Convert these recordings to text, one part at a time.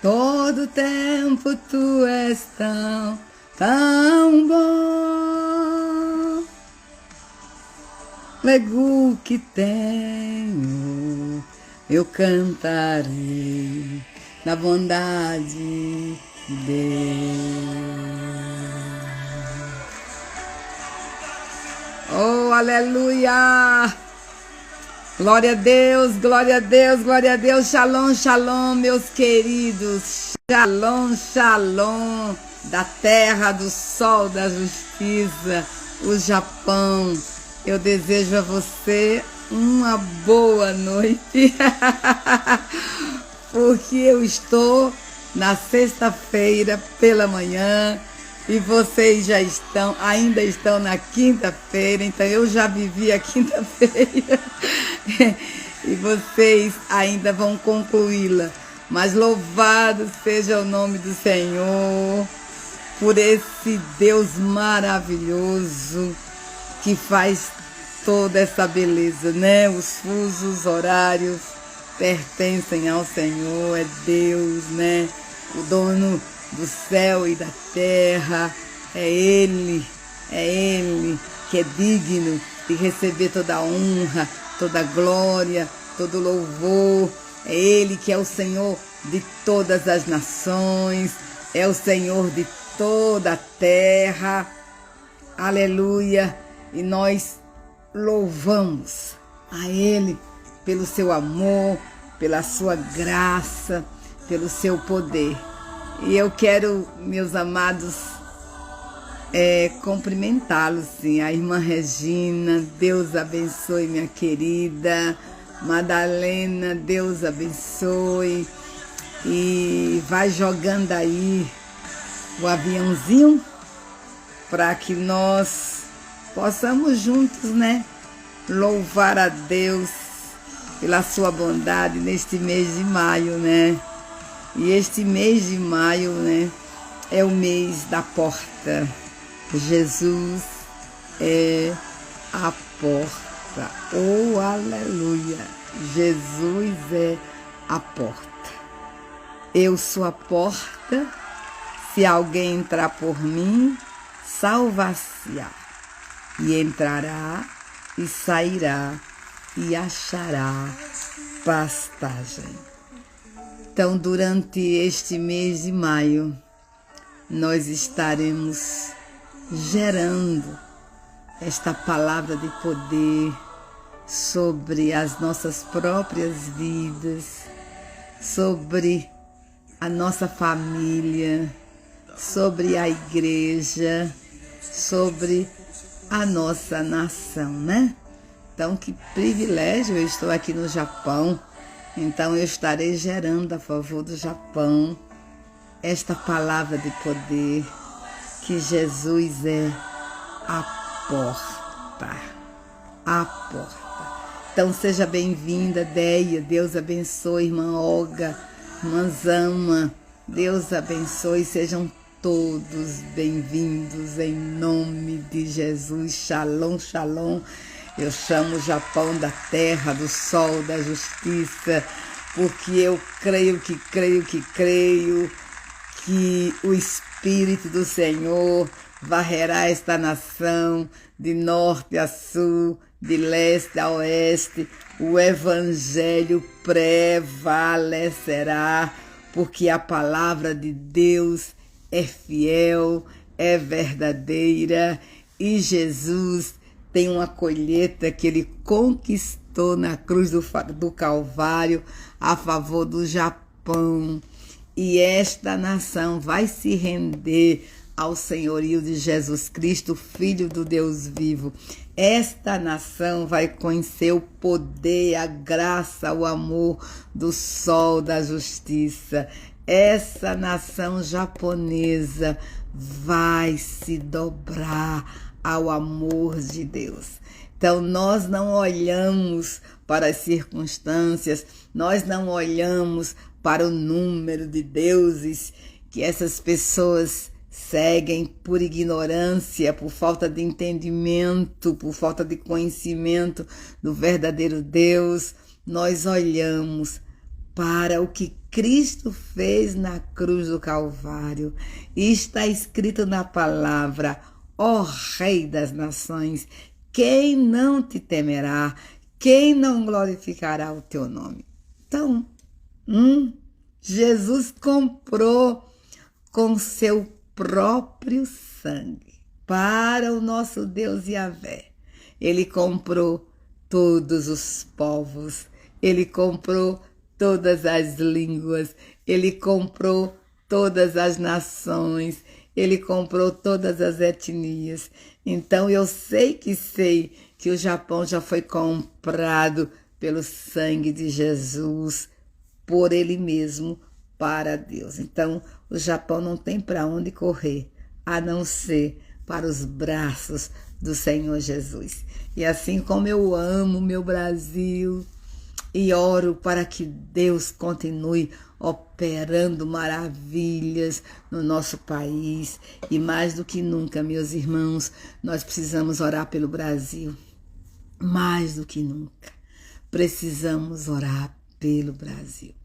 Todo tempo tu és tão, tão bom. Nego que tenho, eu cantarei na bondade de Deus. Oh, aleluia! Glória a Deus, glória a Deus, glória a Deus. Shalom, shalom, meus queridos. Shalom, shalom, da terra, do sol, da justiça, o Japão. Eu desejo a você uma boa noite, porque eu estou na sexta-feira pela manhã e vocês ainda estão na quinta-feira, então eu já vivi a quinta-feira e vocês ainda vão concluí-la. Mas louvado seja o nome do Senhor por esse Deus maravilhoso que faz toda essa beleza, né? Os fusos horários pertencem ao Senhor, é Deus, né? O dono do céu e da terra, é Ele que é digno de receber toda a honra, toda a glória, todo o louvor. É Ele que é o Senhor de todas as nações, é o Senhor de toda a terra. Aleluia! E nós louvamos a Ele pelo seu amor, pela sua graça, pelo seu poder. E eu quero, meus amados, cumprimentá-los, sim. A irmã Regina, Deus abençoe, minha querida. Madalena, Deus abençoe. E vai jogando aí o aviãozinho para que nós possamos juntos, né, louvar a Deus pela sua bondade neste mês de maio, né? E este mês de maio, né, é o mês da porta. Jesus é a porta. Oh, aleluia! Jesus é a porta. Eu sou a porta. Se alguém entrar por mim, salvar-se-á. E entrará e sairá e achará pastagem. Então, durante este mês de maio, nós estaremos gerando esta palavra de poder sobre as nossas próprias vidas, sobre a nossa família, sobre a igreja, sobre a nossa nação, né? Então, que privilégio, eu estou aqui no Japão. Então eu estarei gerando a favor do Japão esta palavra de poder, que Jesus é a porta. A porta. Então seja bem-vinda, Deia. Deus abençoe, irmã Olga, irmã Zama. Deus abençoe. Sejam todos bem-vindos em nome de Jesus. Shalom, shalom. Eu chamo o Japão da terra, do sol, da justiça, porque eu creio que o Espírito do Senhor varrerá esta nação de norte a sul, de leste a oeste. O Evangelho prevalecerá, porque a palavra de Deus é fiel, é verdadeira, e Jesus tem uma colheita que ele conquistou na cruz do Calvário a favor do Japão. E esta nação vai se render ao senhorio de Jesus Cristo, Filho do Deus vivo. Esta nação vai conhecer o poder, a graça, o amor do sol da justiça. Essa nação japonesa vai se dobrar ao amor de Deus. Então nós não olhamos para as circunstâncias, nós não olhamos para o número de deuses que essas pessoas seguem por ignorância, por falta de entendimento, por falta de conhecimento do verdadeiro Deus. Nós olhamos para o que Cristo fez na cruz do Calvário. E está escrito na palavra: ó Rei das nações, quem não te temerá? Quem não glorificará o teu nome? Então, Jesus comprou com seu próprio sangue para o nosso Deus Yahvé. Ele comprou todos os povos, ele comprou todas as línguas, ele comprou todas as nações, ele comprou todas as etnias. Então eu sei que o Japão já foi comprado pelo sangue de Jesus, por ele mesmo, para Deus. Então o Japão não tem para onde correr, a não ser para os braços do Senhor Jesus. E assim como eu amo meu Brasil e oro para que Deus continue operando maravilhas no nosso país, e mais do que nunca, meus irmãos, nós precisamos orar pelo Brasil. Mais do que nunca, precisamos orar pelo Brasil.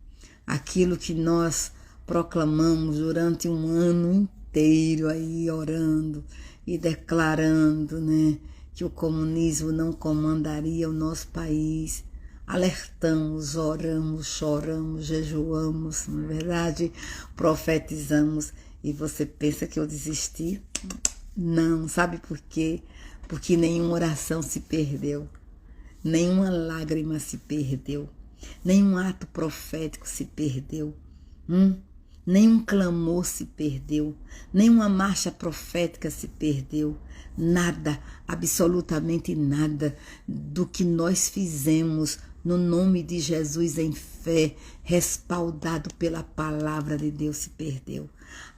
Aquilo que nós proclamamos durante um ano inteiro aí, orando e declarando, né, que o comunismo não comandaria o nosso país. Alertamos, oramos, choramos, jejuamos, não é verdade? Profetizamos. E você pensa que eu desisti? Não, sabe por quê? Porque nenhuma oração se perdeu, nenhuma lágrima se perdeu, nenhum ato profético se perdeu, nenhum clamor se perdeu, nenhuma marcha profética se perdeu. Nada, absolutamente nada do que nós fizemos no nome de Jesus em fé, respaldado pela palavra de Deus, se perdeu.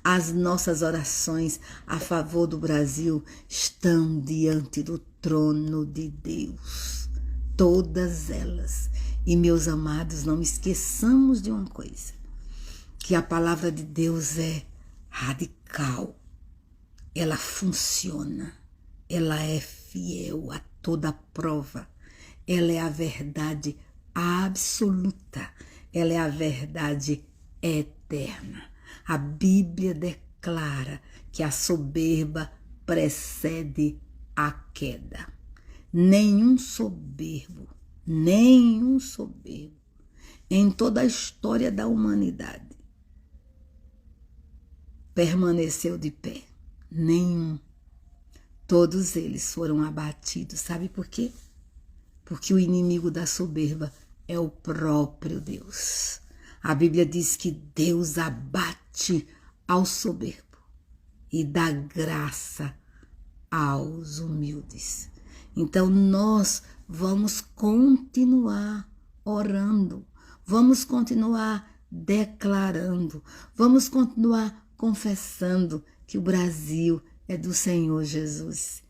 As nossas orações a favor do Brasil estão diante do trono de Deus, todas elas. E, meus amados, não esqueçamos de uma coisa, que a palavra de Deus é radical, ela funciona, ela é fiel a toda prova, ela é a verdade absoluta, ela é a verdade eterna. A Bíblia declara que a soberba precede a queda. Nenhum soberbo em toda a história da humanidade permaneceu de pé. Nenhum. Todos eles foram abatidos. Sabe por quê? Porque o inimigo da soberba é o próprio Deus. A Bíblia diz que Deus abate ao soberbo e dá graça aos humildes. Então nós vamos continuar orando, vamos continuar declarando, vamos continuar confessando que o Brasil é do Senhor Jesus,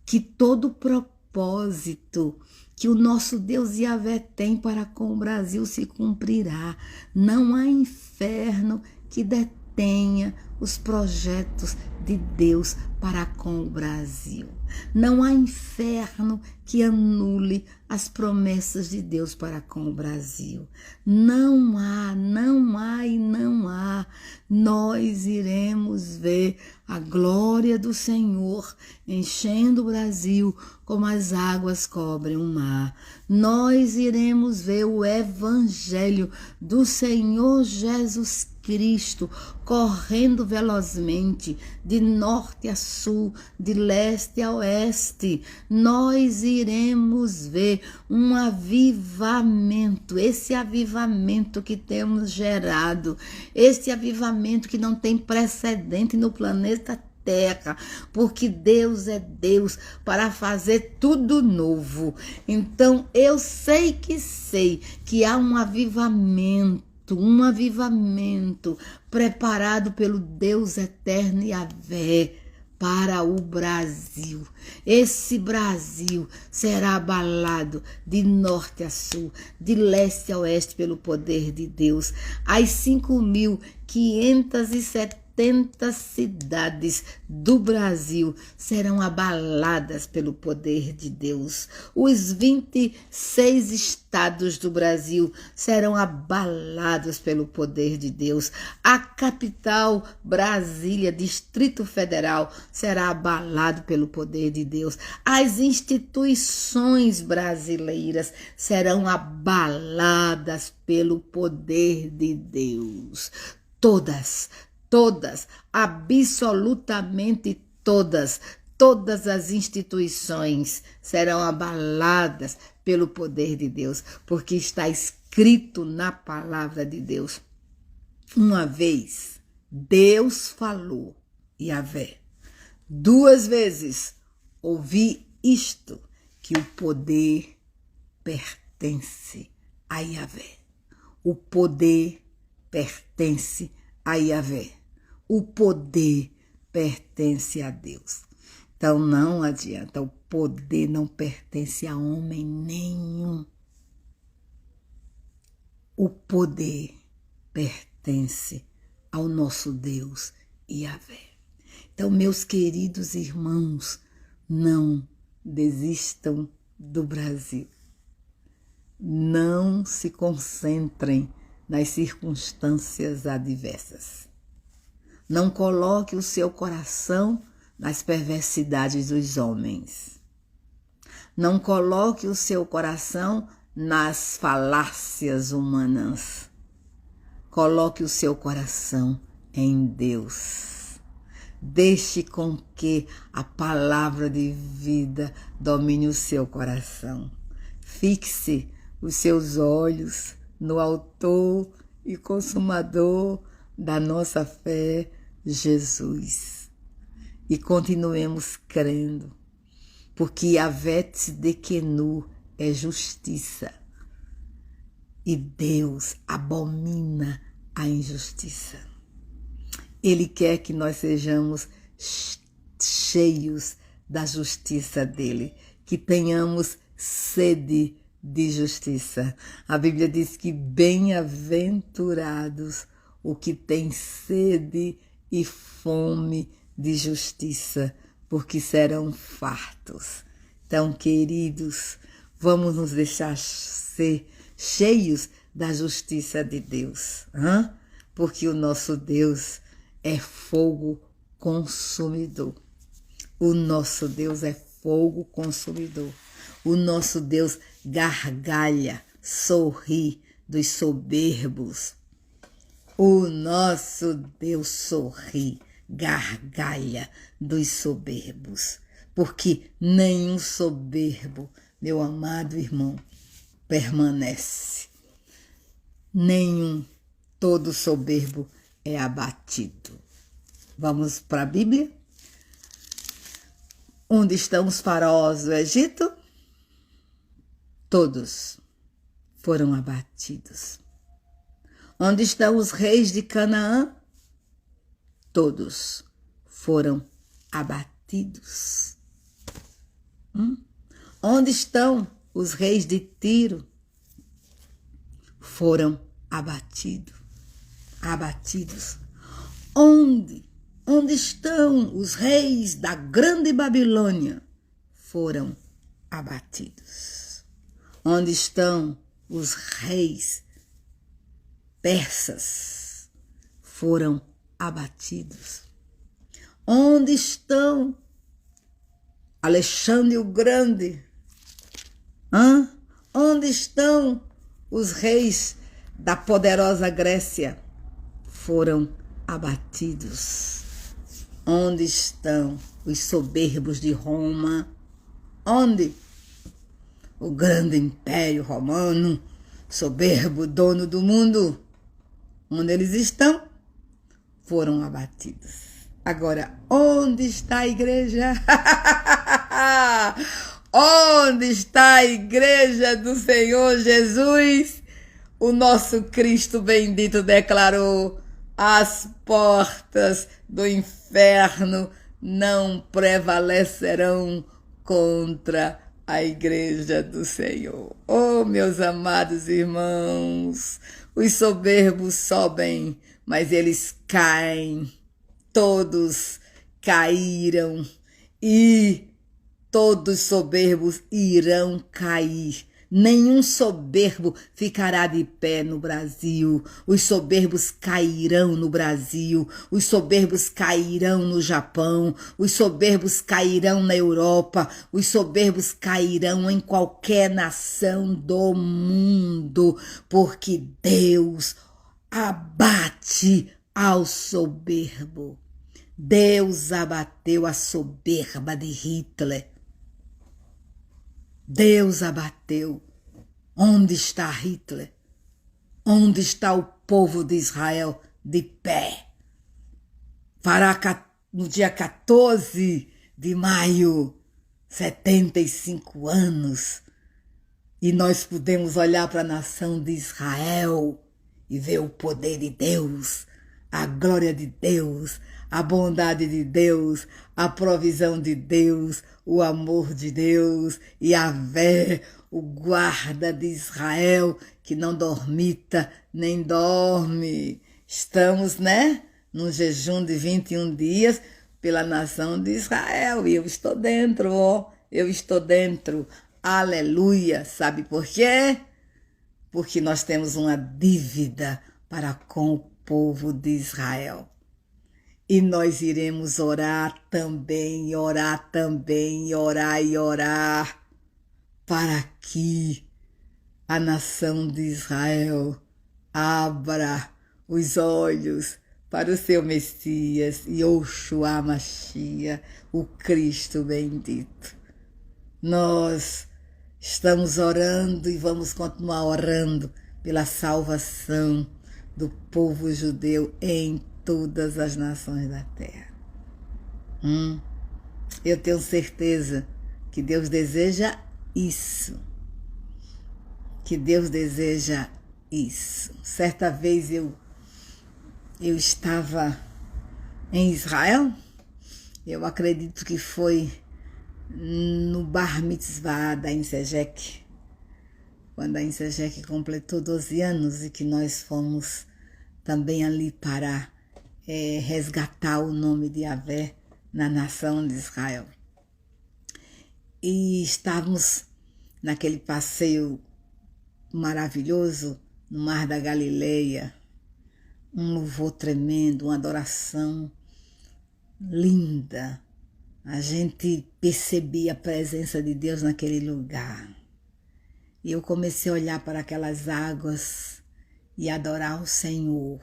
que todo propósito que o nosso Deus Yahvé tem para com o Brasil se cumprirá. Não há inferno que detenha os projetos de Deus para com o Brasil. Não há inferno que anule as promessas de Deus para com o Brasil. Não há. Nós iremos ver a glória do Senhor enchendo o Brasil como as águas cobrem o mar. Nós iremos ver o Evangelho do Senhor Jesus Cristo correndo velozmente de norte a sul, de leste a oeste. Nós iremos ver um avivamento, esse avivamento que temos gerado, esse avivamento que não tem precedente no planeta Terra, porque Deus é Deus para fazer tudo novo. Então eu sei que há um avivamento preparado pelo Deus eterno Yahvé para o Brasil. Esse Brasil será abalado de norte a sul, de leste a oeste pelo poder de Deus. As 5.570 70 cidades do Brasil serão abaladas pelo poder de Deus. Os 26 estados do Brasil serão abalados pelo poder de Deus. A capital, Brasília, Distrito Federal, será abalado pelo poder de Deus. As instituições brasileiras serão abaladas pelo poder de Deus. Todas, absolutamente todas as instituições serão abaladas pelo poder de Deus, porque está escrito na palavra de Deus. Uma vez, Deus falou, Yahvé. 2 vezes, ouvi isto, que o poder pertence a Yahvé. O poder pertence a Yahvé. O poder pertence a Deus. Então não adianta, o poder não pertence a homem nenhum. O poder pertence ao nosso Deus Yahvé. Então, meus queridos irmãos, não desistam do Brasil. Não se concentrem nas circunstâncias adversas. Não coloque o seu coração nas perversidades dos homens. Não coloque o seu coração nas falácias humanas. Coloque o seu coração em Deus. Deixe com que a palavra de vida domine o seu coração. Fixe os seus olhos no autor e consumador da nossa fé, Jesus. E continuemos crendo, porque Yahvé Tzidkenu é justiça. E Deus abomina a injustiça. Ele quer que nós sejamos cheios da justiça dele, que tenhamos sede de justiça. A Bíblia diz que bem-aventurados o que tem sede e fome de justiça, porque serão fartos. Então, queridos, vamos nos deixar ser cheios da justiça de Deus, porque o nosso Deus é fogo consumidor. O nosso Deus é fogo consumidor. O nosso Deus gargalha, sorri dos soberbos. O nosso Deus sorri, gargalha dos soberbos. Porque nenhum soberbo, meu amado irmão, permanece. Nenhum, todo soberbo é abatido. Vamos para a Bíblia? Onde estão os faraós do Egito? Todos foram abatidos. Onde estão os reis de Canaã? Todos foram abatidos. Onde estão os reis de Tiro? Foram abatidos. Onde estão os reis da grande Babilônia? Foram abatidos. Onde estão os reis persas? Foram abatidos. Onde estão Alexandre o Grande? Onde estão os reis da poderosa Grécia? Foram abatidos. Onde estão os soberbos de Roma? Onde? O grande império romano, soberbo, dono do mundo. Onde eles estão? Foram abatidos. Agora, onde está a igreja? Onde está a igreja do Senhor Jesus? O nosso Cristo bendito declarou: as portas do inferno não prevalecerão contra a igreja do Senhor. Oh, meus amados irmãos, os soberbos sobem, mas eles caem. todos caíram e todos soberbos irão cair. Nenhum soberbo ficará de pé no Brasil. Os soberbos cairão no Brasil. Os soberbos cairão no Japão. Os soberbos cairão na Europa. Os soberbos cairão em qualquer nação do mundo. Porque Deus abate ao soberbo. Deus abateu a soberba de Hitler. Deus abateu. Onde está Hitler? Onde está o povo de Israel de pé? Fará no dia 14 de maio, 75 anos, e nós podemos olhar para a nação de Israel e ver o poder de Deus, a glória de Deus, a bondade de Deus, a provisão de Deus, o amor de Deus, Yahvé, o guarda de Israel, que não dormita nem dorme. Estamos, num jejum de 21 dias pela nação de Israel. E eu estou dentro, eu estou dentro. Aleluia! Sabe por quê? Porque nós temos uma dívida para com o povo de Israel. E nós iremos orar também, orar para que a nação de Israel abra os olhos para o seu Messias, Yoshua Mashiach, o Cristo bendito. Nós estamos orando e vamos continuar orando pela salvação do povo judeu em todas as nações da terra. Eu tenho certeza que Deus deseja isso. Que Deus deseja isso. Certa vez eu estava em Israel, eu acredito que foi no Bar Mitzvah da Insejek, quando a Insejek completou 12 anos e que nós fomos também ali para resgatar o nome de Yahvé na nação de Israel. E estávamos naquele passeio maravilhoso no Mar da Galileia, um louvor tremendo, uma adoração linda. A gente percebia a presença de Deus naquele lugar. E eu comecei a olhar para aquelas águas e adorar o Senhor,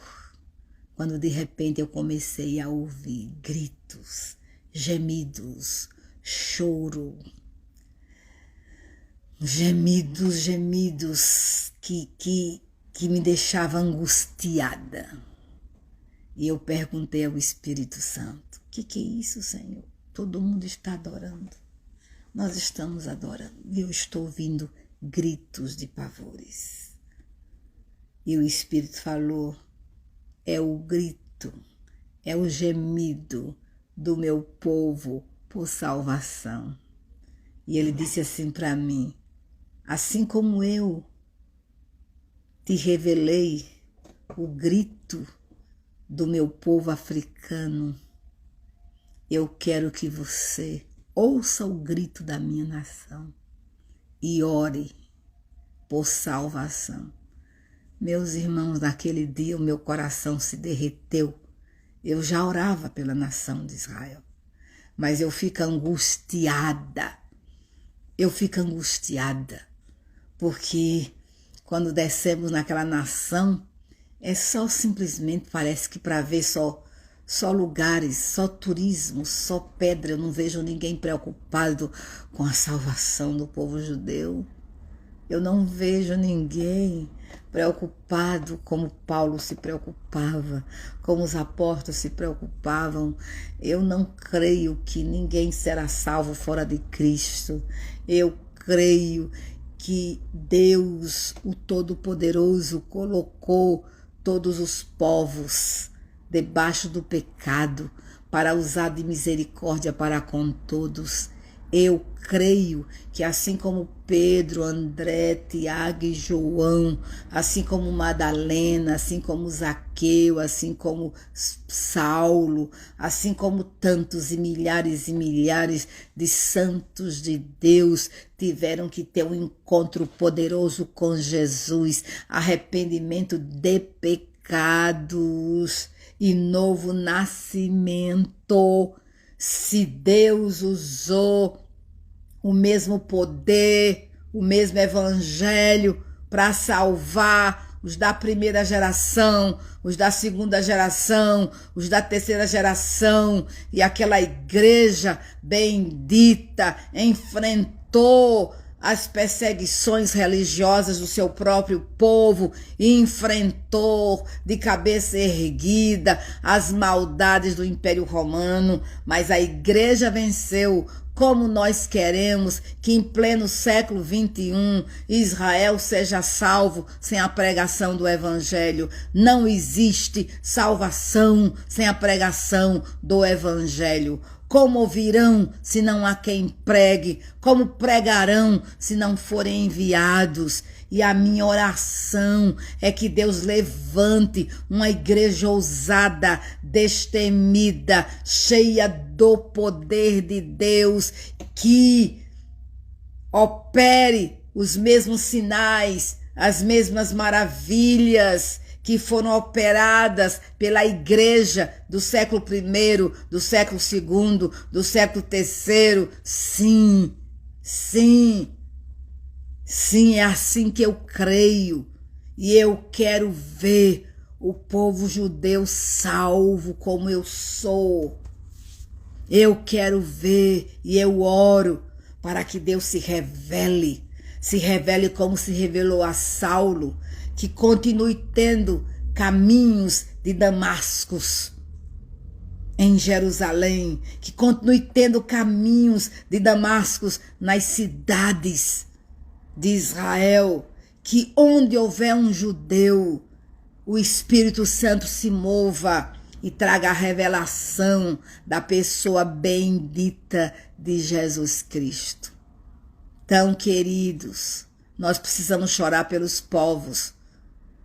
quando de repente eu comecei a ouvir gritos, gemidos, choro, gemidos que me deixavam angustiada. E eu perguntei ao Espírito Santo: o que é isso, Senhor? Todo mundo está adorando. Nós estamos adorando. E eu estou ouvindo gritos de pavores. E o Espírito falou: é o grito, é o gemido do meu povo por salvação. E ele disse assim para mim: assim como eu te revelei o grito do meu povo africano, eu quero que você ouça o grito da minha nação e ore por salvação. Meus irmãos, naquele dia o meu coração se derreteu. Eu já orava pela nação de Israel, mas eu fico angustiada. Porque quando descemos naquela nação, é só simplesmente, parece que para ver só lugares, só turismo, só pedra. Eu não vejo ninguém preocupado com a salvação do povo judeu. Eu não vejo ninguém preocupado como Paulo se preocupava, como os apóstolos se preocupavam. Eu não creio que ninguém será salvo fora de Cristo. Eu creio que Deus, o Todo-Poderoso, colocou todos os povos debaixo do pecado para usar de misericórdia para com todos. Eu creio que assim como Pedro, André, Tiago e João, assim como Madalena, assim como Zaqueu, assim como Saulo, assim como tantos e milhares de santos de Deus tiveram que ter um encontro poderoso com Jesus, arrependimento de pecados e novo nascimento. Se Deus usou o mesmo poder, o mesmo evangelho para salvar os da primeira geração, os da segunda geração, os da terceira geração, e aquela igreja bendita enfrentou as perseguições religiosas do seu próprio povo e enfrentou de cabeça erguida as maldades do Império Romano, mas a igreja venceu. Como nós queremos que em pleno século XXI Israel seja salvo sem a pregação do evangelho. Não existe salvação sem a pregação do evangelho. Como ouvirão se não há quem pregue? Como pregarão se não forem enviados? E a minha oração é que Deus levante uma igreja ousada, destemida, cheia do poder de Deus, que opere os mesmos sinais, as mesmas maravilhas que foram operadas pela igreja do século I, do século II, do século III. Sim, sim, sim, é assim que eu creio. E eu quero ver o povo judeu salvo como eu sou. Eu quero ver e eu oro para que Deus se revele como se revelou a Saulo, que continue tendo caminhos de Damascos em Jerusalém, que continue tendo caminhos de Damascos nas cidades de Israel, que onde houver um judeu, o Espírito Santo se mova e traga a revelação da pessoa bendita de Jesus Cristo. Então, queridos, nós precisamos chorar pelos povos.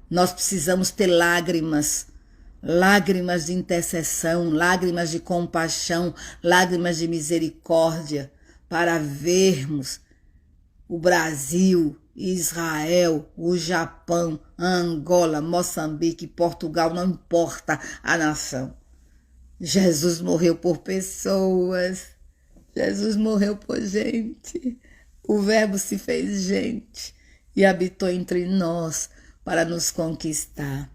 Nós precisamos ter lágrimas de intercessão, lágrimas de compaixão, lágrimas de misericórdia, para vermos o Brasil, Israel, o Japão, Angola, Moçambique, Portugal, não importa a nação. Jesus morreu por pessoas, Jesus morreu por gente. O Verbo se fez gente e habitou entre nós para nos conquistar.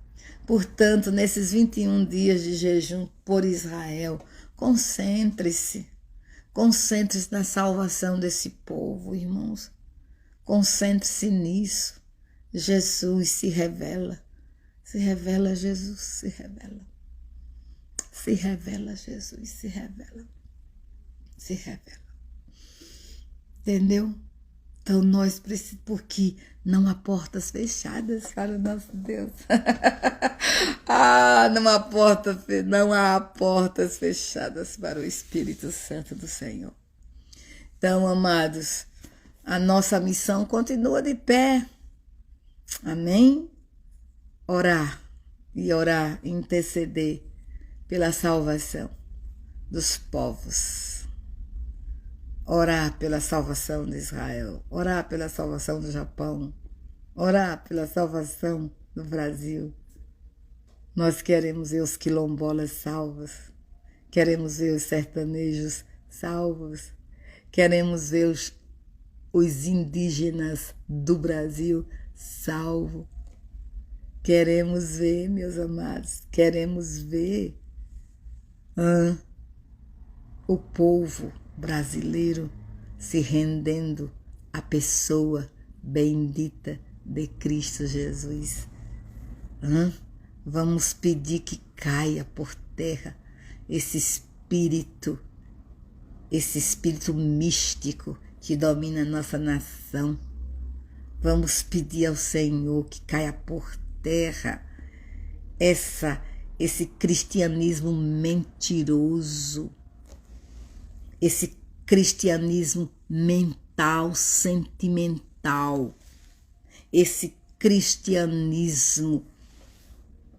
Portanto, nesses 21 dias de jejum por Israel, concentre-se na salvação desse povo, irmãos. Concentre-se nisso. Jesus se revela Jesus, se revela. Se revela Jesus, se revela. Se revela. Entendeu? Então nós precisamos, porque não há portas fechadas para o nosso Deus. Não há portas fechadas para o Espírito Santo do Senhor. Então, amados, a nossa missão continua de pé. Amém? Orar, interceder pela salvação dos povos. Orar pela salvação de Israel, orar pela salvação do Japão, orar pela salvação do Brasil. Nós queremos ver os quilombolas salvos, queremos ver os sertanejos salvos, queremos ver os indígenas do Brasil salvos. Queremos ver, meus amados, queremos ver o povo brasileiro se rendendo à pessoa bendita de Cristo Jesus. Vamos pedir que caia por terra esse espírito místico que domina a nossa nação. Vamos pedir ao Senhor que caia por terra esse cristianismo mentiroso, esse cristianismo mental, sentimental, esse cristianismo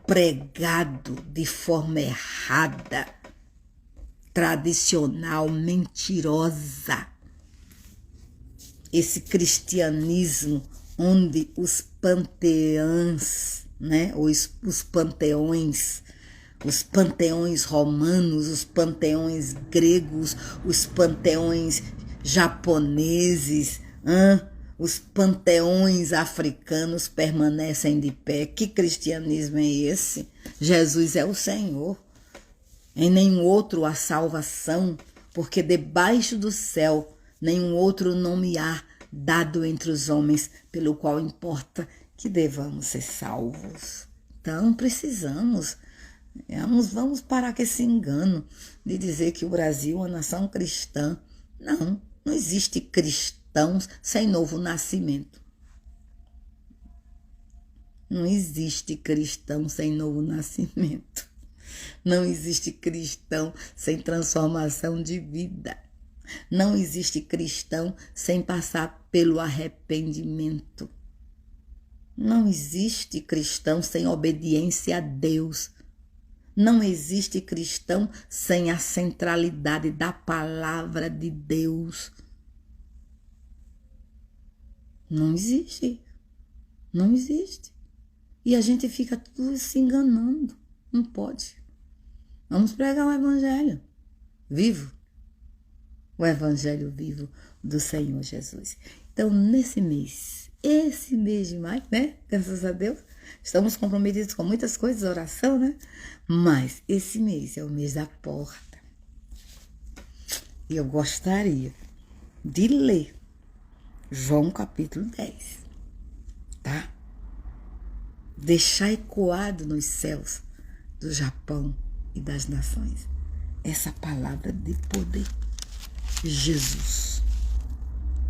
pregado de forma errada, tradicional, mentirosa, esse cristianismo onde os panteões, né, os panteões romanos, os panteões gregos, os panteões japoneses, os panteões africanos permanecem de pé. Que cristianismo é esse? Jesus é o Senhor. Em nenhum outro há salvação, porque debaixo do céu nenhum outro nome há dado entre os homens, pelo qual importa que devamos ser salvos. Então precisamos, vamos parar com esse engano de dizer que o Brasil é uma nação cristã. Não existe cristãos sem novo nascimento. Não existe cristão sem novo nascimento. Não existe cristão sem transformação de vida. Não existe cristão sem passar pelo arrependimento. Não existe cristão sem obediência a Deus. Não existe cristão sem a centralidade da palavra de Deus. Não existe. Não existe. E a gente fica tudo se enganando. Não pode. Vamos pregar o evangelho vivo. O evangelho vivo do Senhor Jesus. Então, esse mês de maio, né? Graças a Deus, estamos comprometidos com muitas coisas, oração, né? Mas esse mês é o mês da porta. E eu gostaria de ler João capítulo 10, tá? Deixar ecoado nos céus do Japão e das nações essa palavra de poder. Jesus,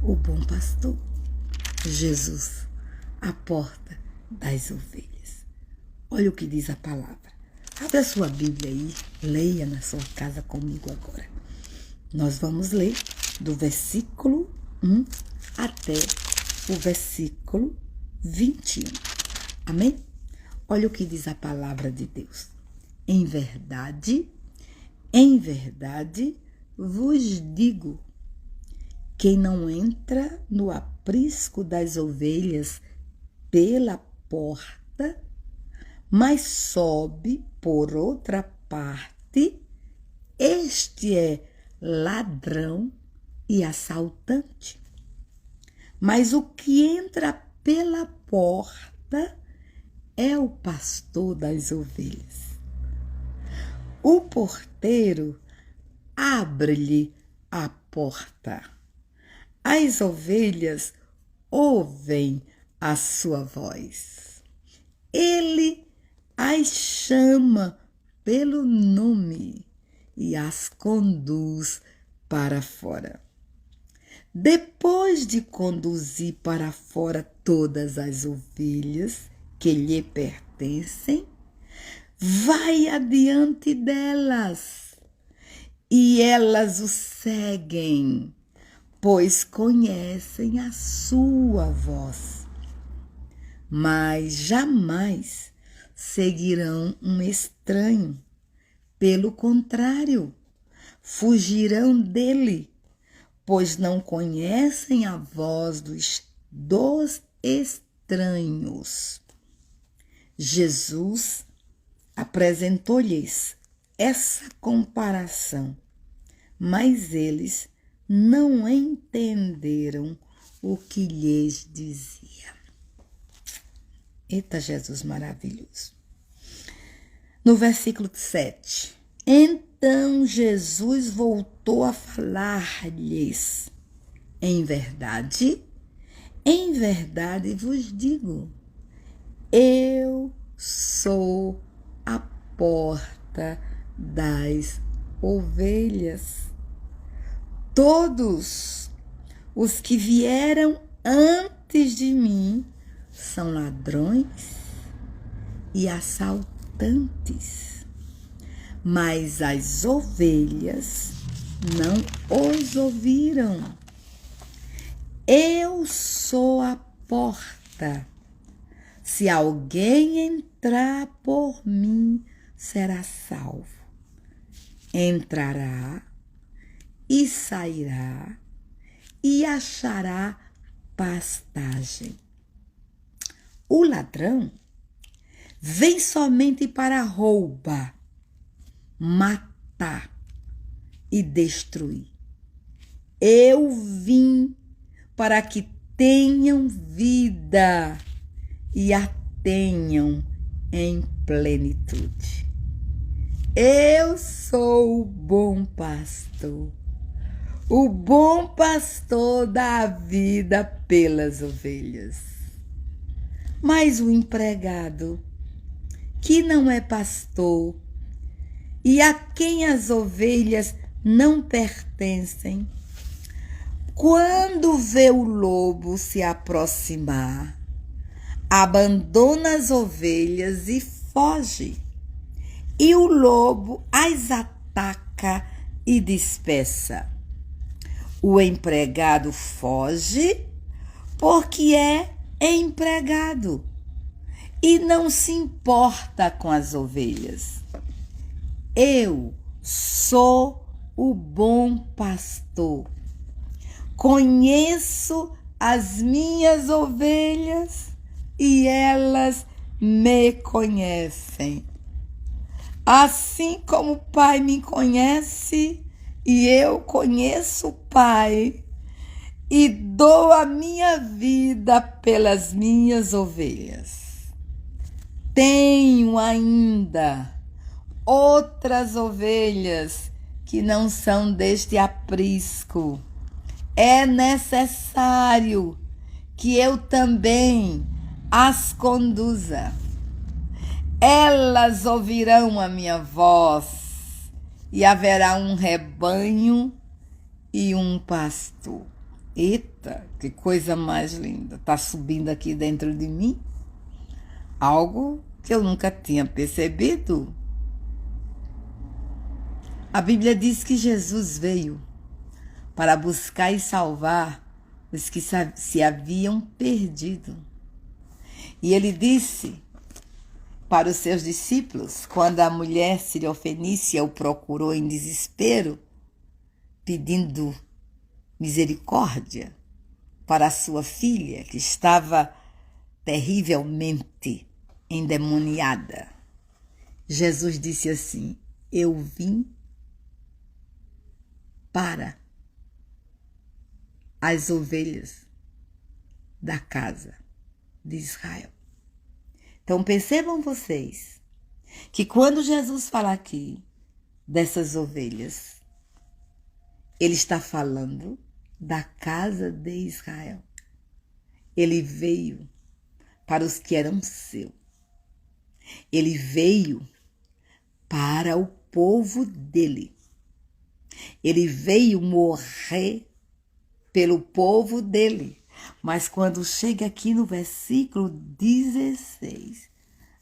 o bom pastor. Jesus, a porta das ovelhas. Olha o que diz a palavra. Abra a sua Bíblia aí, leia na sua casa comigo agora. Nós vamos ler do versículo 1 até o versículo 21. Amém? Olha o que diz a palavra de Deus. Em verdade vos digo, quem não entra no aprisco das ovelhas pela porta, mas sobe por outra parte, este é ladrão e assaltante. Mas o que entra pela porta é o pastor das ovelhas. O porteiro abre-lhe a porta. As ovelhas ouvem a sua voz. Ele as chama pelo nome e as conduz para fora. Depois de conduzir para fora todas as ovelhas que lhe pertencem, vai adiante delas e elas o seguem, pois conhecem a sua voz. Mas jamais seguirão um estranho. Pelo contrário, fugirão dele, pois não conhecem a voz dos estranhos. Jesus apresentou-lhes essa comparação, mas eles não entenderam o que lhes dizia. Eita, Jesus maravilhoso. No versículo 7, então Jesus voltou a falar-lhes, em verdade vos digo, eu sou a porta das ovelhas. Todos os que vieram antes de mim são ladrões e assaltantes, mas as ovelhas não os ouviram. Eu sou a porta. Se alguém entrar por mim, será salvo. Entrará e sairá e achará pastagem. O ladrão vem somente para roubar, matar e destruir. Eu vim para que tenham vida e a tenham em plenitude. Eu sou o bom pastor. O bom pastor dá a vida pelas ovelhas. Mas o empregado, que não é pastor, e a quem as ovelhas não pertencem, quando vê o lobo se aproximar, abandona as ovelhas e foge. E o lobo as ataca e dispersa. O empregado foge porque é empregado e não se importa com as ovelhas. Eu sou o bom pastor. Conheço as minhas ovelhas e elas me conhecem. Assim como o Pai me conhece e eu conheço o Pai e dou a minha vida pelas minhas ovelhas. Tenho ainda outras ovelhas que não são deste aprisco. É necessário que eu também as conduza. Elas ouvirão a minha voz e haverá um rebanho e um pastor. Eita, que coisa mais linda! Está subindo aqui dentro de mim algo que eu nunca tinha percebido. A Bíblia diz que Jesus veio para buscar e salvar os que se haviam perdido. E ele disse para os seus discípulos, quando a mulher siriofenícia o procurou em desespero, pedindo misericórdia para a sua filha, que estava terrivelmente endemoniada. Jesus disse assim: eu vim para as ovelhas da casa de Israel. Então percebam vocês que quando Jesus fala aqui dessas ovelhas, ele está falando da casa de Israel. Ele veio para os que eram seus. Ele veio para o povo dele. Ele veio morrer pelo povo dele. Mas quando chega aqui no versículo 16,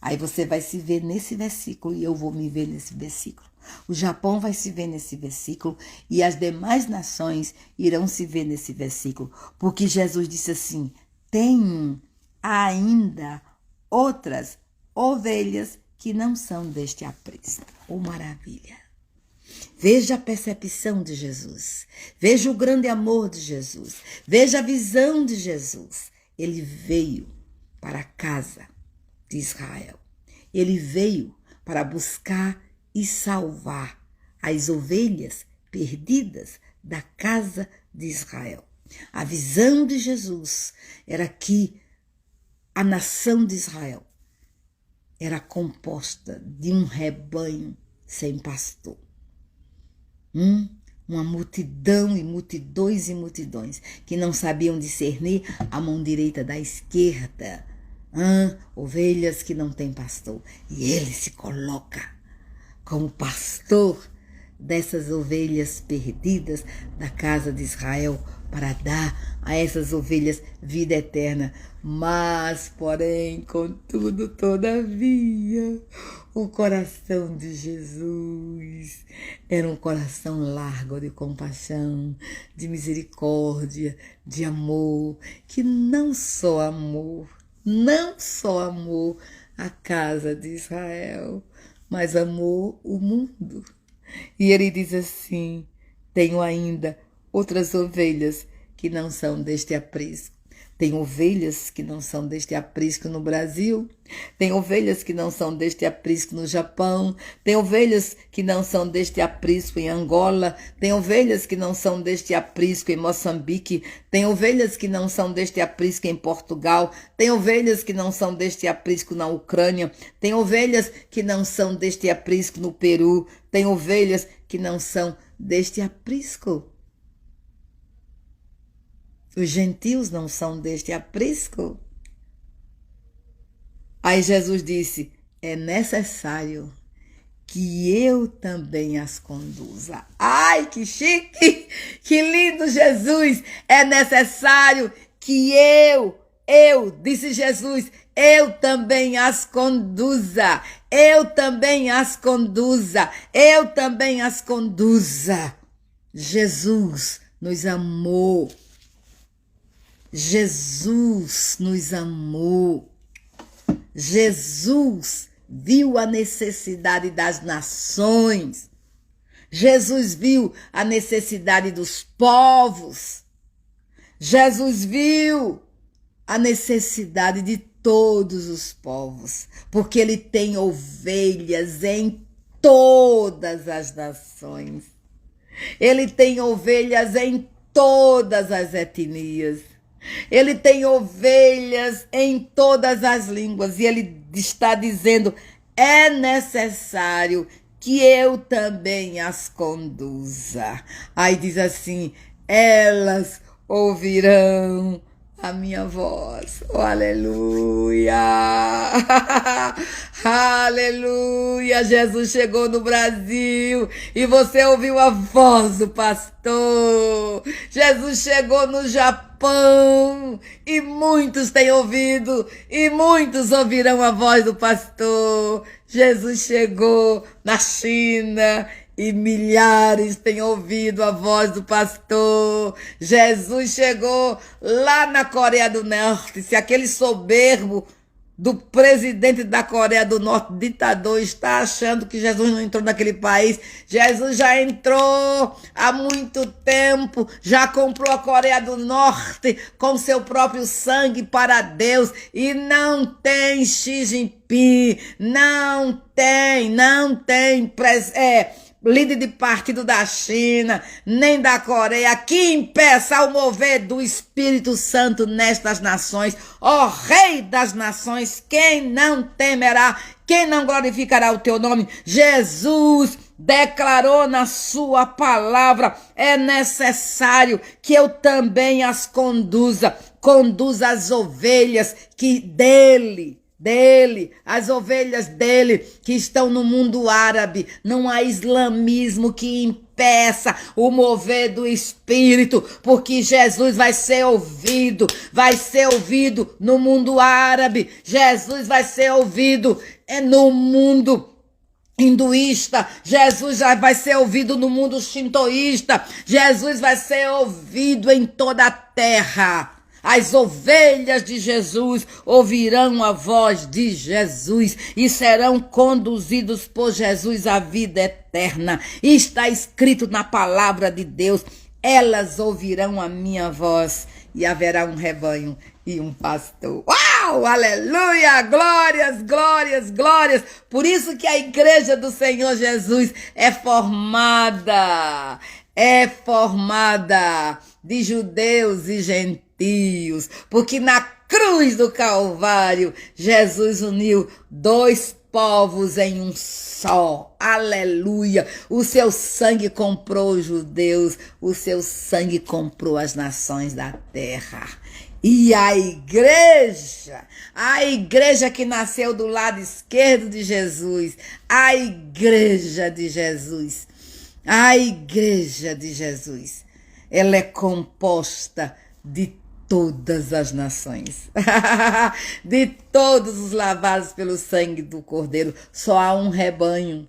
aí você vai se ver nesse versículo e eu vou me ver nesse versículo. O Japão vai se ver nesse versículo e as demais nações irão se ver nesse versículo. Porque Jesus disse assim: tenho ainda outras ovelhas que não são deste aprisco. Oh, maravilha! Veja a percepção de Jesus, veja o grande amor de Jesus, veja a visão de Jesus. Ele veio para a casa de Israel. Ele veio para buscar e salvar as ovelhas perdidas da casa de Israel. A visão de Jesus era que a nação de Israel era composta de um rebanho sem pastor. Uma multidão e multidões e multidões que não sabiam discernir a mão direita da esquerda. Ovelhas que não têm pastor. E ele se coloca como pastor dessas ovelhas perdidas da casa de Israel para dar a essas ovelhas vida eterna. Mas, porém, contudo, todavia, o coração de Jesus era um coração largo de compaixão, de misericórdia, de amor, que não só amou a casa de Israel, mas amou o mundo. E ele diz assim: tenho ainda outras ovelhas que não são deste aprisco. Tem ovelhas que não são deste aprisco no Brasil, tem ovelhas que não são deste aprisco no Japão, tem ovelhas que não são deste aprisco em Angola, tem ovelhas que não são deste aprisco em Moçambique, tem ovelhas que não são deste aprisco em Portugal, tem ovelhas que não são deste aprisco na Ucrânia, tem ovelhas que não são deste aprisco no Peru, tem ovelhas que não são deste aprisco. Os gentios não são deste aprisco. Aí Jesus disse: é necessário que eu também as conduza. Ai, que chique! Que lindo, Jesus! É necessário que disse Jesus, eu também as conduza. Eu também as conduza. Eu também as conduza. Jesus nos amou. Jesus nos amou. Jesus viu a necessidade das nações. Jesus viu a necessidade dos povos. Jesus viu a necessidade de todos os povos, porque ele tem ovelhas em todas as nações. Ele tem ovelhas em todas as etnias. Ele tem ovelhas em todas as línguas e ele está dizendo: é necessário que eu também as conduza. Aí diz assim: elas ouvirão a minha voz. Oh, aleluia! Aleluia! Jesus chegou no Brasil e você ouviu a voz do pastor. Jesus chegou no Japão e muitos têm ouvido e muitos ouvirão a voz do pastor. Jesus chegou na China e milhares têm ouvido a voz do pastor. Jesus chegou lá na Coreia do Norte. Se aquele soberbo do presidente da Coreia do Norte, ditador, está achando que Jesus não entrou naquele país, Jesus já entrou há muito tempo, já comprou a Coreia do Norte com seu próprio sangue para Deus, e não tem Xi Jinping, não tem líder de partido da China, nem da Coreia, que impeça o mover do Espírito Santo nestas nações. Ó Rei das nações, quem não temerá, quem não glorificará o teu nome? Jesus declarou na sua palavra: é necessário que eu também as conduza as ovelhas que dele, as ovelhas dele que estão no mundo árabe. Não há islamismo que impeça o mover do Espírito, porque Jesus vai ser ouvido no mundo árabe, Jesus vai ser ouvido no mundo hinduísta, Jesus já vai ser ouvido no mundo shintoísta, Jesus vai ser ouvido em toda a terra. As ovelhas de Jesus ouvirão a voz de Jesus e serão conduzidos por Jesus à vida eterna. E está escrito na palavra de Deus: elas ouvirão a minha voz e haverá um rebanho e um pastor. Uau! Aleluia! Glórias, glórias, glórias! Por isso que a igreja do Senhor Jesus é formada de judeus e gentios, porque na cruz do Calvário Jesus uniu dois povos em um só. Aleluia! O seu sangue comprou os judeus, o seu sangue comprou as nações da terra. E a igreja que nasceu do lado esquerdo de Jesus, a igreja de Jesus, ela é composta de todas as nações, de todos os lavados pelo sangue do Cordeiro. Só há um rebanho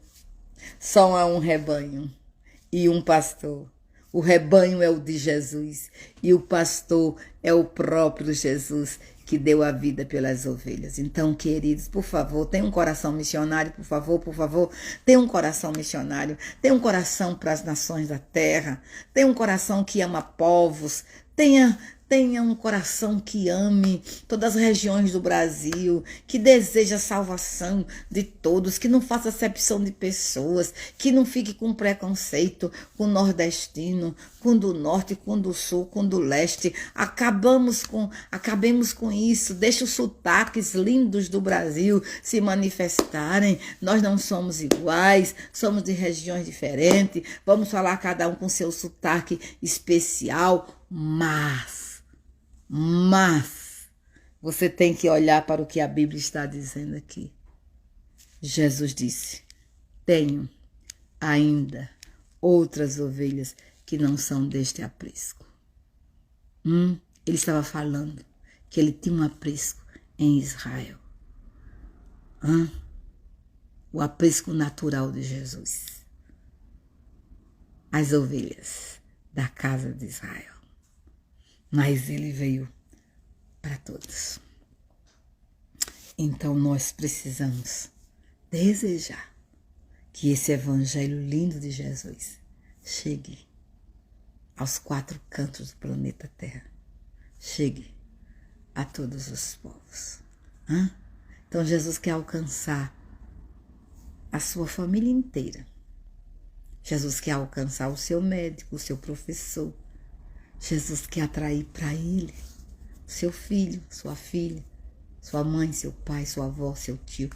e um pastor. O rebanho é o de Jesus e o pastor é o próprio Jesus que deu a vida pelas ovelhas. Então, queridos, por favor, tenha um coração missionário, por favor, tenha um coração missionário, tenha um coração para as nações da terra, tenha um coração que ama povos, tenha um coração que ame todas as regiões do Brasil, que deseja a salvação de todos, que não faça acepção de pessoas, que não fique com preconceito com o nordestino, com o do norte, com o do sul, com o do leste. Acabemos com isso, deixe os sotaques lindos do Brasil se manifestarem. Nós não somos iguais, somos de regiões diferentes, vamos falar cada um com seu sotaque especial, mas você tem que olhar para o que a Bíblia está dizendo aqui. Jesus disse: tenho ainda outras ovelhas que não são deste aprisco. Ele estava falando que ele tinha um aprisco em Israel. O aprisco natural de Jesus. As ovelhas da casa de Israel. Mas ele veio para todos. Então nós precisamos desejar que esse evangelho lindo de Jesus chegue aos 4 cantos do planeta Terra. Chegue a todos os povos. Então Jesus quer alcançar a sua família inteira. Jesus quer alcançar o seu médico, o seu professor. Jesus quer atrair para ele seu filho, sua filha, sua mãe, seu pai, sua avó, seu tio,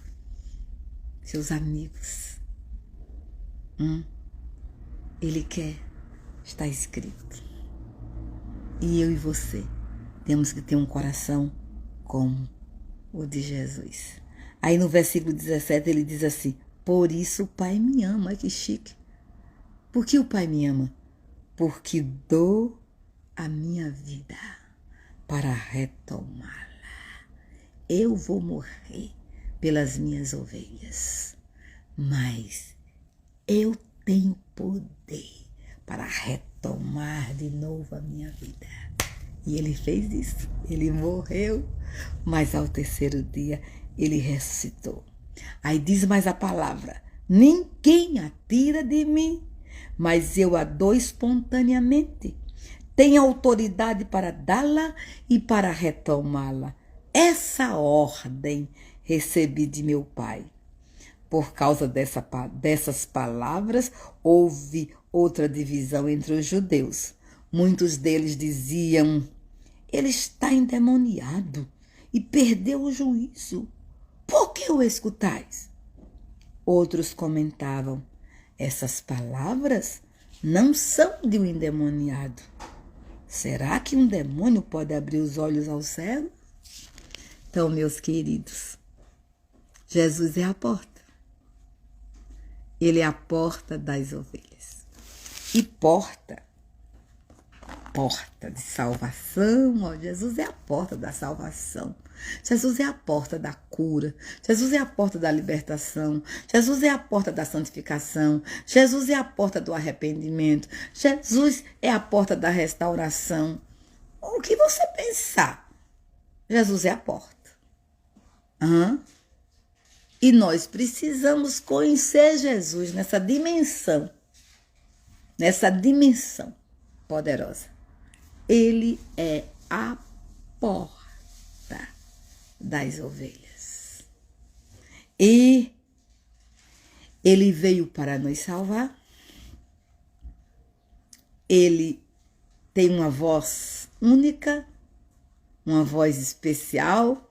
seus amigos. Ele quer, está escrito. E eu e você temos que ter um coração como o de Jesus. Aí no versículo 17 ele diz assim: por isso o Pai me ama. Olha que chique. Por que o Pai me ama? Porque dou a minha vida para retomá-la. Eu vou morrer pelas minhas ovelhas, mas eu tenho poder para retomar de novo a minha vida. E ele fez isso. Ele morreu, mas ao 3º dia ele ressuscitou. Aí diz mais a palavra: ninguém a tira de mim, mas eu a dou espontaneamente. Tem autoridade para dá-la e para retomá-la. Essa ordem recebi de meu Pai. Por causa dessas palavras, houve outra divisão entre os judeus. Muitos deles diziam: ele está endemoniado e perdeu o juízo. Por que o escutais? Outros comentavam: essas palavras não são de um endemoniado. Será que um demônio pode abrir os olhos ao cego? Então, meus queridos, Jesus é a porta. Ele é a porta das ovelhas. E porta de salvação. Ó, Jesus é a porta da salvação. Jesus é a porta da cura. Jesus é a porta da libertação. Jesus é a porta da santificação. Jesus é a porta do arrependimento. Jesus é a porta da restauração. O que você pensar? Jesus é a porta. E nós precisamos conhecer Jesus nessa dimensão poderosa. Ele é a porta das ovelhas. E ele veio para nos salvar. Ele tem uma voz única, uma voz especial,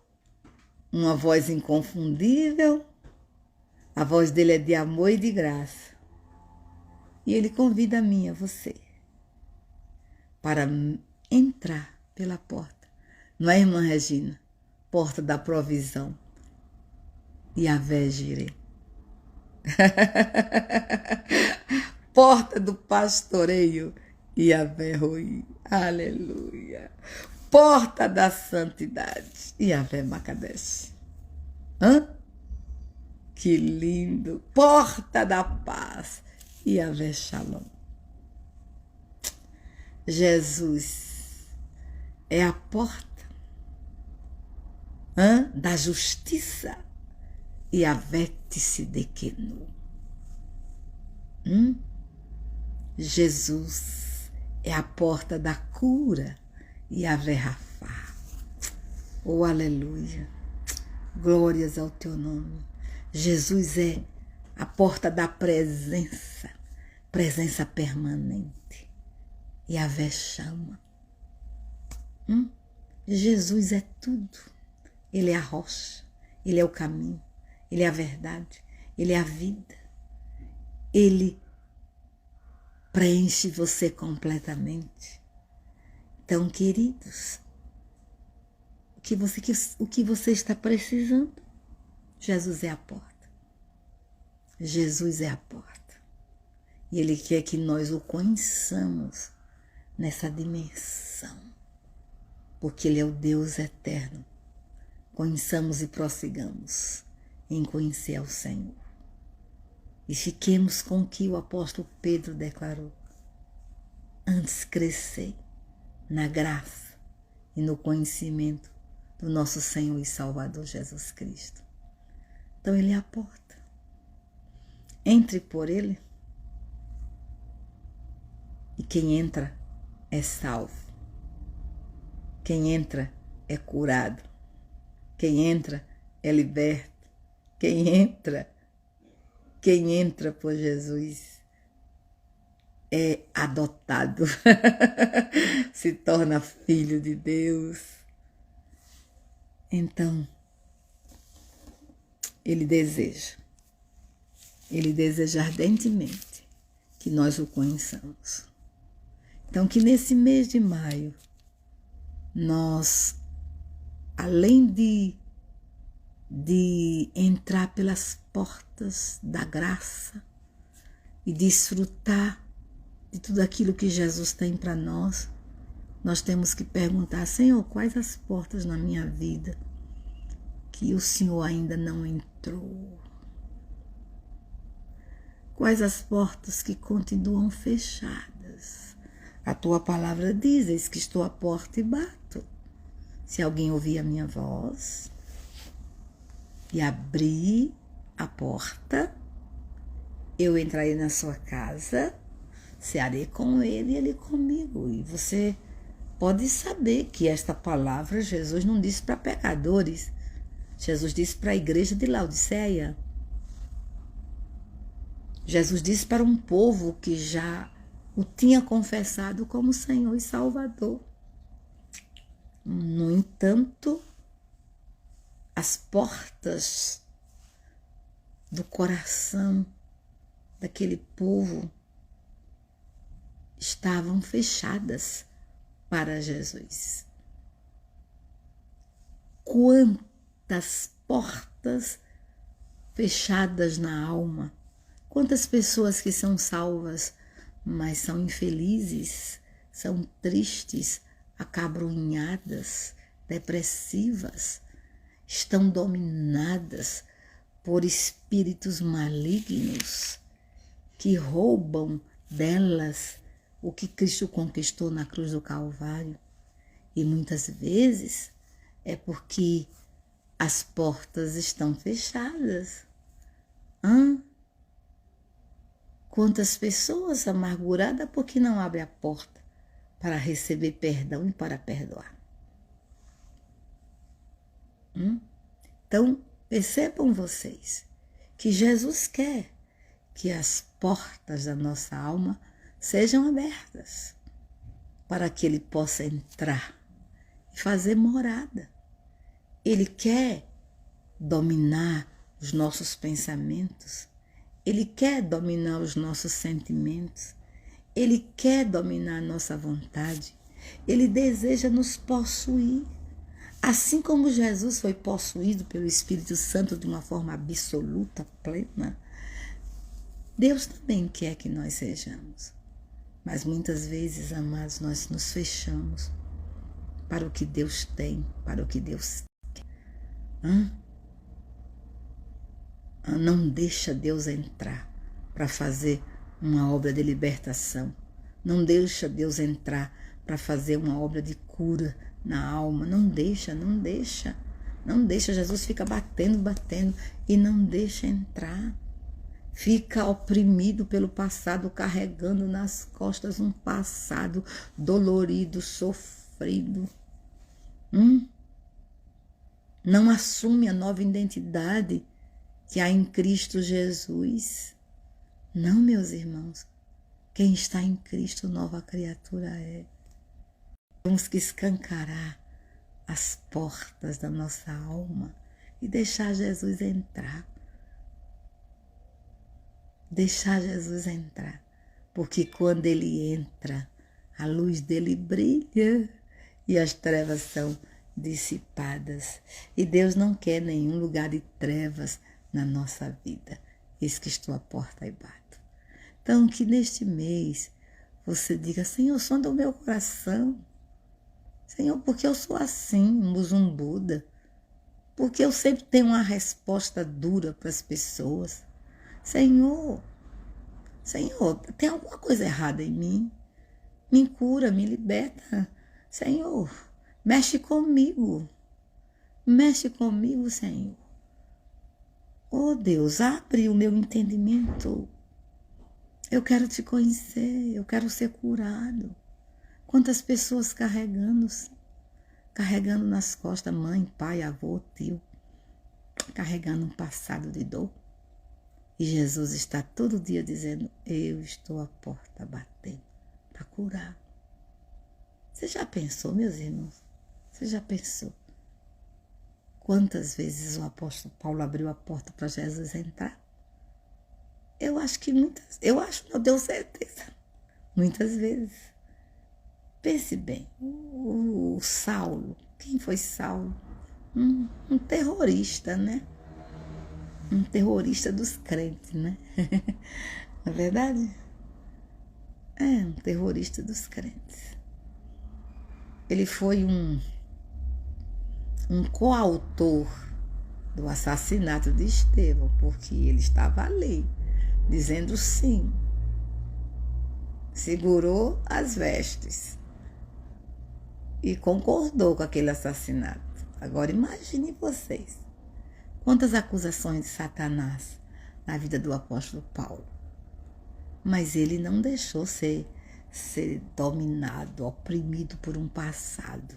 uma voz inconfundível. A voz dele é de amor e de graça. E ele convida a mim, a você, para entrar pela porta. Não é, irmã Regina? Porta da provisão. Yahvé Jireh. Porta do pastoreio. Yahvé Roi, aleluia. Porta da santidade, Yahvé Makadesh. Que lindo. Porta da paz, Yahvé Shalom. Jesus é a porta da justiça, Yahvé Tsidekenu. Jesus é a porta da cura, Yahvé Rafá. Oh, aleluia. Glórias ao teu nome. Jesus é a porta da presença, presença permanente. Yahvé chama. Jesus é tudo. Ele é a rocha, ele é o caminho, ele é a verdade, ele é a vida. Ele preenche você completamente. Então, queridos, o que você está precisando? Jesus é a porta. Jesus é a porta. E Ele quer que nós o conheçamos nessa dimensão. Porque Ele é o Deus eterno. Conheçamos e prossigamos em conhecer ao Senhor. E fiquemos com o que o apóstolo Pedro declarou. Antes crescer na graça e no conhecimento do nosso Senhor e Salvador Jesus Cristo. Então Ele é a porta. Entre por Ele e quem entra é salvo. Quem entra é curado. Quem entra é liberto. Quem entra por Jesus é adotado, se torna filho de Deus. Então, Ele deseja ardentemente que nós o conheçamos. Então, que nesse mês de maio, nós, além de entrar pelas portas da graça e desfrutar de tudo aquilo que Jesus tem para nós, nós temos que perguntar: Senhor, quais as portas na minha vida que o Senhor ainda não entrou? Quais as portas que continuam fechadas? A tua palavra diz: eis que estou à porta e bato. Se alguém ouvir a minha voz e abrir a porta, eu entrarei na sua casa, cearei com ele e ele comigo. E você pode saber que esta palavra Jesus não disse para pecadores. Jesus disse para a igreja de Laodiceia. Jesus disse para um povo que já o tinha confessado como Senhor e Salvador. No entanto, as portas do coração daquele povo estavam fechadas para Jesus. Quantas portas fechadas na alma, quantas pessoas que são salvas, mas são infelizes, são tristes, acabrunhadas, depressivas, estão dominadas por espíritos malignos que roubam delas o que Cristo conquistou na cruz do Calvário. E muitas vezes é porque as portas estão fechadas. Quantas pessoas amarguradas porque não abrem a porta para receber perdão e para perdoar. Então, percebam vocês que Jesus quer que as portas da nossa alma sejam abertas para que Ele possa entrar e fazer morada. Ele quer dominar os nossos pensamentos, Ele quer dominar os nossos sentimentos, Ele quer dominar a nossa vontade, Ele deseja nos possuir. Assim como Jesus foi possuído pelo Espírito Santo de uma forma absoluta, plena, Deus também quer que nós sejamos. Mas muitas vezes, amados, nós nos fechamos para o que Deus tem, para o que Deus quer. Não deixa Deus entrar para fazer uma obra de libertação. Não deixa Deus entrar para fazer uma obra de cura na alma. Não deixa, não deixa. Não deixa. Jesus fica batendo, batendo e não deixa entrar. Fica oprimido pelo passado, carregando nas costas um passado dolorido, sofrido. Não assume a nova identidade que há em Cristo Jesus. Não, meus irmãos. Quem está em Cristo, nova criatura é. Temos que escancarar as portas da nossa alma e deixar Jesus entrar. Deixar Jesus entrar. Porque quando ele entra, a luz dele brilha e as trevas são dissipadas. E Deus não quer nenhum lugar de trevas na nossa vida. Eis que estou à porta e bato. Então, que neste mês você diga: Senhor, sonda o meu coração. Senhor, porque eu sou assim, muzumbuda. Porque eu sempre tenho uma resposta dura para as pessoas. Senhor, tem alguma coisa errada em mim? Me cura, me liberta. Senhor, mexe comigo. Mexe comigo, Senhor. Oh Deus, abre o meu entendimento. Eu quero te conhecer, eu quero ser curado. Quantas pessoas carregando nas costas, mãe, pai, avô, tio, carregando um passado de dor. E Jesus está todo dia dizendo: eu estou à porta batendo para curar. Você já pensou, meus irmãos? Você já pensou? Quantas vezes o apóstolo Paulo abriu a porta para Jesus entrar? Eu acho que muitas. Eu acho, não tenho certeza. Muitas vezes. Pense bem. O Saulo. Quem foi Saulo? Um terrorista, né? Um terrorista dos crentes, né? Não é verdade? É, um terrorista dos crentes. Ele foi um coautor do assassinato de Estevão, porque ele estava ali, dizendo sim. Segurou as vestes e concordou com aquele assassinato. Agora imagine vocês. Quantas acusações de Satanás na vida do apóstolo Paulo. Mas ele não deixou ser dominado, oprimido por um passado.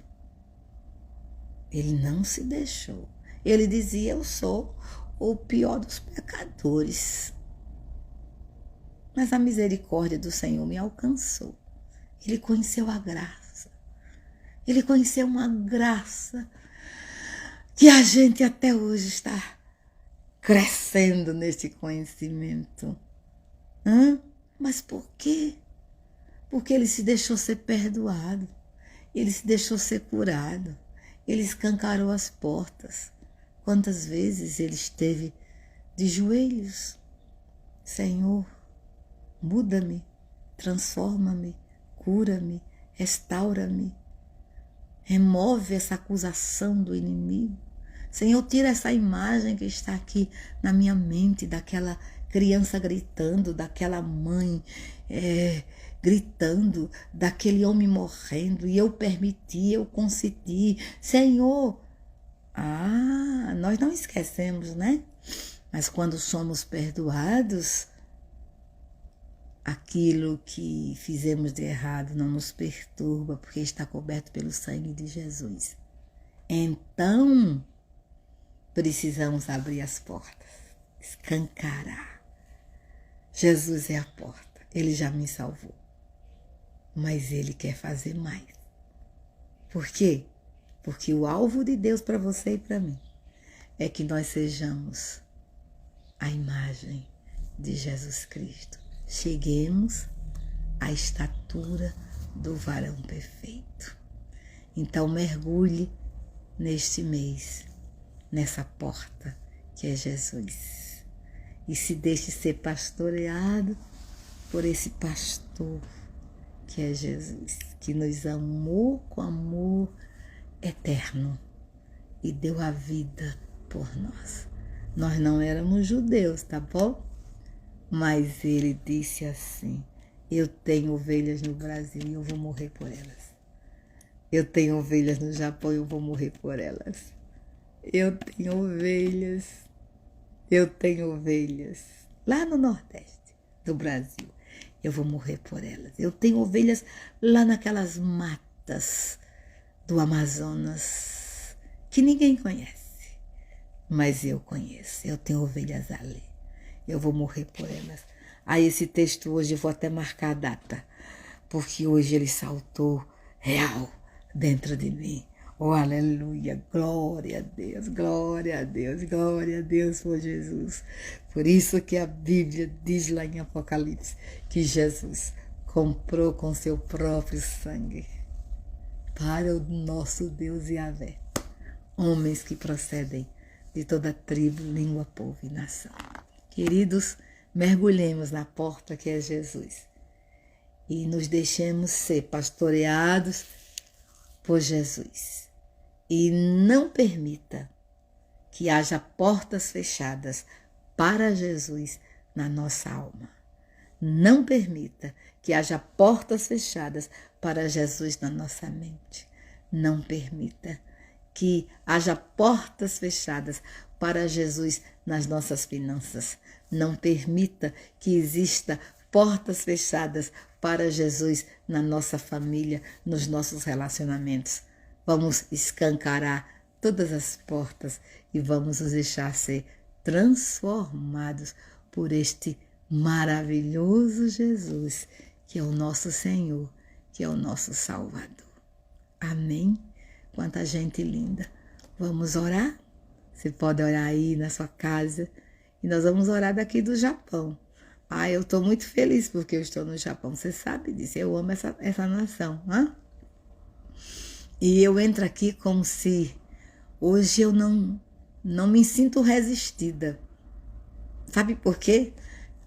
Ele não se deixou. Ele dizia: eu sou o pior dos pecadores. Mas a misericórdia do Senhor me alcançou. Ele conheceu a graça. Ele conheceu uma graça que a gente até hoje está crescendo nesse conhecimento. Mas por quê? Porque ele se deixou ser perdoado. Ele se deixou ser curado. Ele escancarou as portas. Quantas vezes ele esteve de joelhos? Senhor, muda-me, transforma-me, cura-me, restaura-me. Remove essa acusação do inimigo. Senhor, tira essa imagem que está aqui na minha mente, daquela criança gritando, daquela mãe gritando, daquele homem morrendo, e eu permiti, eu consenti. Senhor, nós não esquecemos, né? Mas quando somos perdoados, aquilo que fizemos de errado não nos perturba, porque está coberto pelo sangue de Jesus. Então, precisamos abrir as portas, escancarar. Jesus é a porta, ele já me salvou, mas ele quer fazer mais. Por quê? Porque o alvo de Deus para você e para mim é que nós sejamos a imagem de Jesus Cristo. Cheguemos à estatura do varão perfeito. Então mergulhe neste mês, nessa porta que é Jesus. E se deixe ser pastoreado por esse pastor que é Jesus, que nos amou com amor eterno e deu a vida por nós. Nós não éramos judeus, tá bom? Mas ele disse assim: eu tenho ovelhas no Brasil e eu vou morrer por elas. Eu tenho ovelhas no Japão e eu vou morrer por elas. Eu tenho ovelhas lá no Nordeste do Brasil. Eu vou morrer por elas. Eu tenho ovelhas lá naquelas matas do Amazonas que ninguém conhece, mas eu conheço. Eu tenho ovelhas ali. Eu vou morrer por elas. Aí esse texto hoje eu vou até marcar a data, porque hoje ele saltou real dentro de mim. Oh, aleluia, glória a Deus, glória a Deus, glória a Deus por Jesus. Por isso que a Bíblia diz lá em Apocalipse que Jesus comprou com seu próprio sangue para o nosso Deus Yahvé homens que procedem de toda tribo, língua, povo e nação. Queridos, mergulhemos na porta que é Jesus e nos deixemos ser pastoreados por Jesus. E não permita que haja portas fechadas para Jesus na nossa alma. Não permita que haja portas fechadas para Jesus na nossa mente. Não permita que haja portas fechadas para Jesus nas nossas finanças. Não permita que exista portas fechadas para Jesus na nossa família, nos nossos relacionamentos. Vamos escancarar todas as portas e vamos nos deixar ser transformados por este maravilhoso Jesus, que é o nosso Senhor, que é o nosso Salvador. Amém? Quanta gente linda. Vamos orar? Você pode orar aí na sua casa e nós vamos orar daqui do Japão. Eu estou muito feliz porque eu estou no Japão. Você sabe disso, eu amo essa nação. E eu entro aqui como se hoje eu não me sinto resistida. Sabe por quê?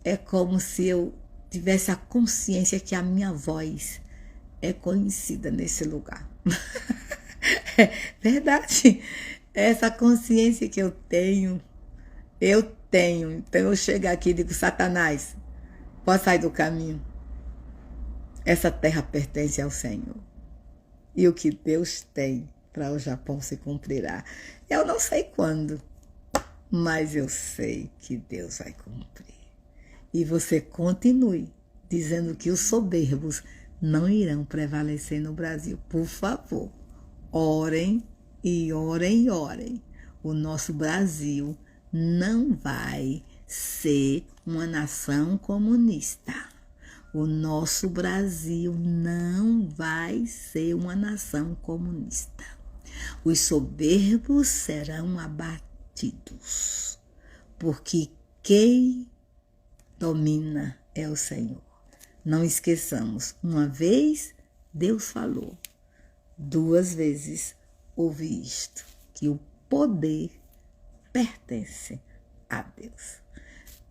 É como se eu tivesse a consciência que a minha voz é conhecida nesse lugar. É verdade. Essa consciência que eu tenho. Então eu chego aqui e digo: Satanás, pode sair do caminho. Essa terra pertence ao Senhor. E o que Deus tem para o Japão se cumprirá. Eu não sei quando, mas eu sei que Deus vai cumprir. E você continue dizendo que os soberbos não irão prevalecer no Brasil. Por favor, orem e orem e orem. O nosso Brasil não vai ser uma nação comunista. O nosso Brasil não vai ser uma nação comunista. Os soberbos serão abatidos, porque quem domina é o Senhor. Não esqueçamos, uma vez Deus falou, 2 vezes ouvi isto, que o poder pertence a Deus.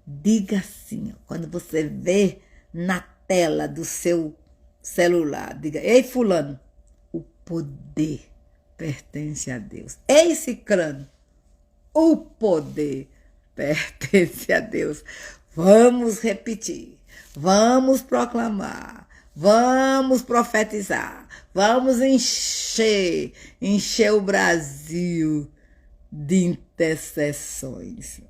Diga assim, quando você vê na tela do seu celular, diga: ei, fulano, o poder pertence a Deus. Ei, cicrano, o poder pertence a Deus. Vamos repetir, vamos proclamar, vamos profetizar, vamos encher o Brasil de intercessões.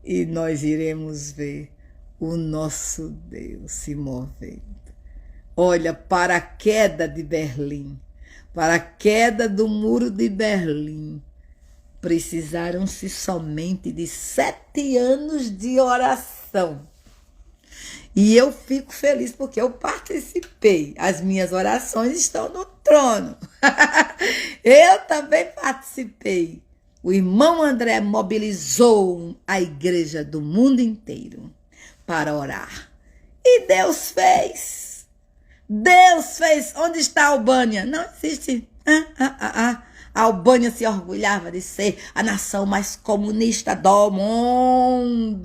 E nós iremos ver o nosso Deus se movendo. Olha, para a queda de Berlim, para a queda do muro de Berlim, precisaram-se somente de 7 anos de oração. E eu fico feliz porque eu participei. As minhas orações estão no trono. Eu também participei. O irmão André mobilizou a igreja do mundo inteiro para orar. E Deus fez. Deus fez. Onde está a Albânia? Não existe. A Albânia se orgulhava de ser a nação mais comunista do mundo.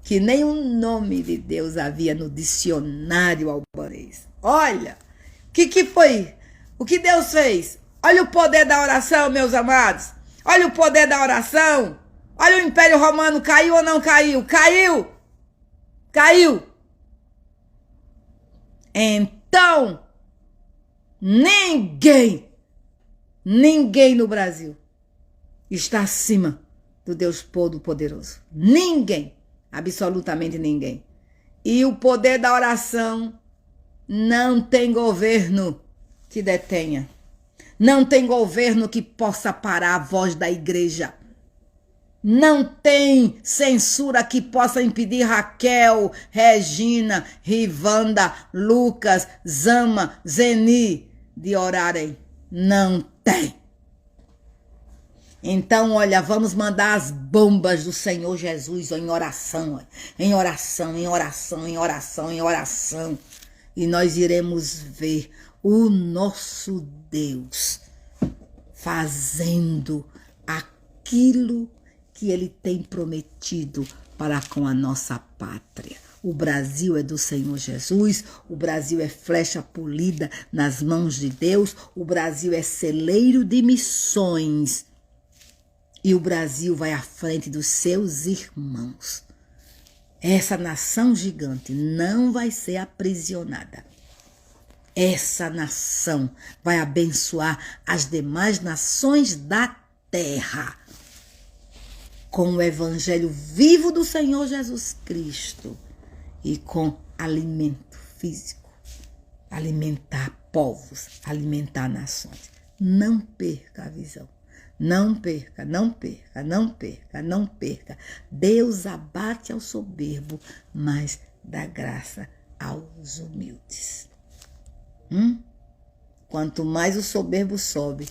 que nem o nome de Deus havia no dicionário albanês. Olha, que foi? O que Deus fez? Olha o poder da oração, meus amados. Olha o poder da oração. Olha o Império Romano, caiu ou não caiu? Caiu! Caiu! Então, ninguém no Brasil está acima do Deus Todo-Poderoso. Ninguém, absolutamente ninguém. E o poder da oração não tem governo que detenha. Não tem governo que possa parar a voz da igreja. Não tem censura que possa impedir Raquel, Regina, Rivanda, Lucas, Zama, Zeni de orarem. Não tem. Então, olha, vamos mandar as bombas do Senhor Jesus em oração, em oração, em oração, em oração, em oração. E nós iremos ver o nosso Deus fazendo aquilo que Ele tem prometido para com a nossa pátria. O Brasil é do Senhor Jesus, o Brasil é flecha polida nas mãos de Deus, o Brasil é celeiro de missões e o Brasil vai à frente dos seus irmãos. Essa nação gigante não vai ser aprisionada. Essa nação vai abençoar as demais nações da terra com o evangelho vivo do Senhor Jesus Cristo e com alimento físico, alimentar povos, alimentar nações. Não perca a visão. Não perca, não perca, não perca, não perca. Deus abate ao soberbo, mas dá graça aos humildes. Quanto mais o soberbo sobe,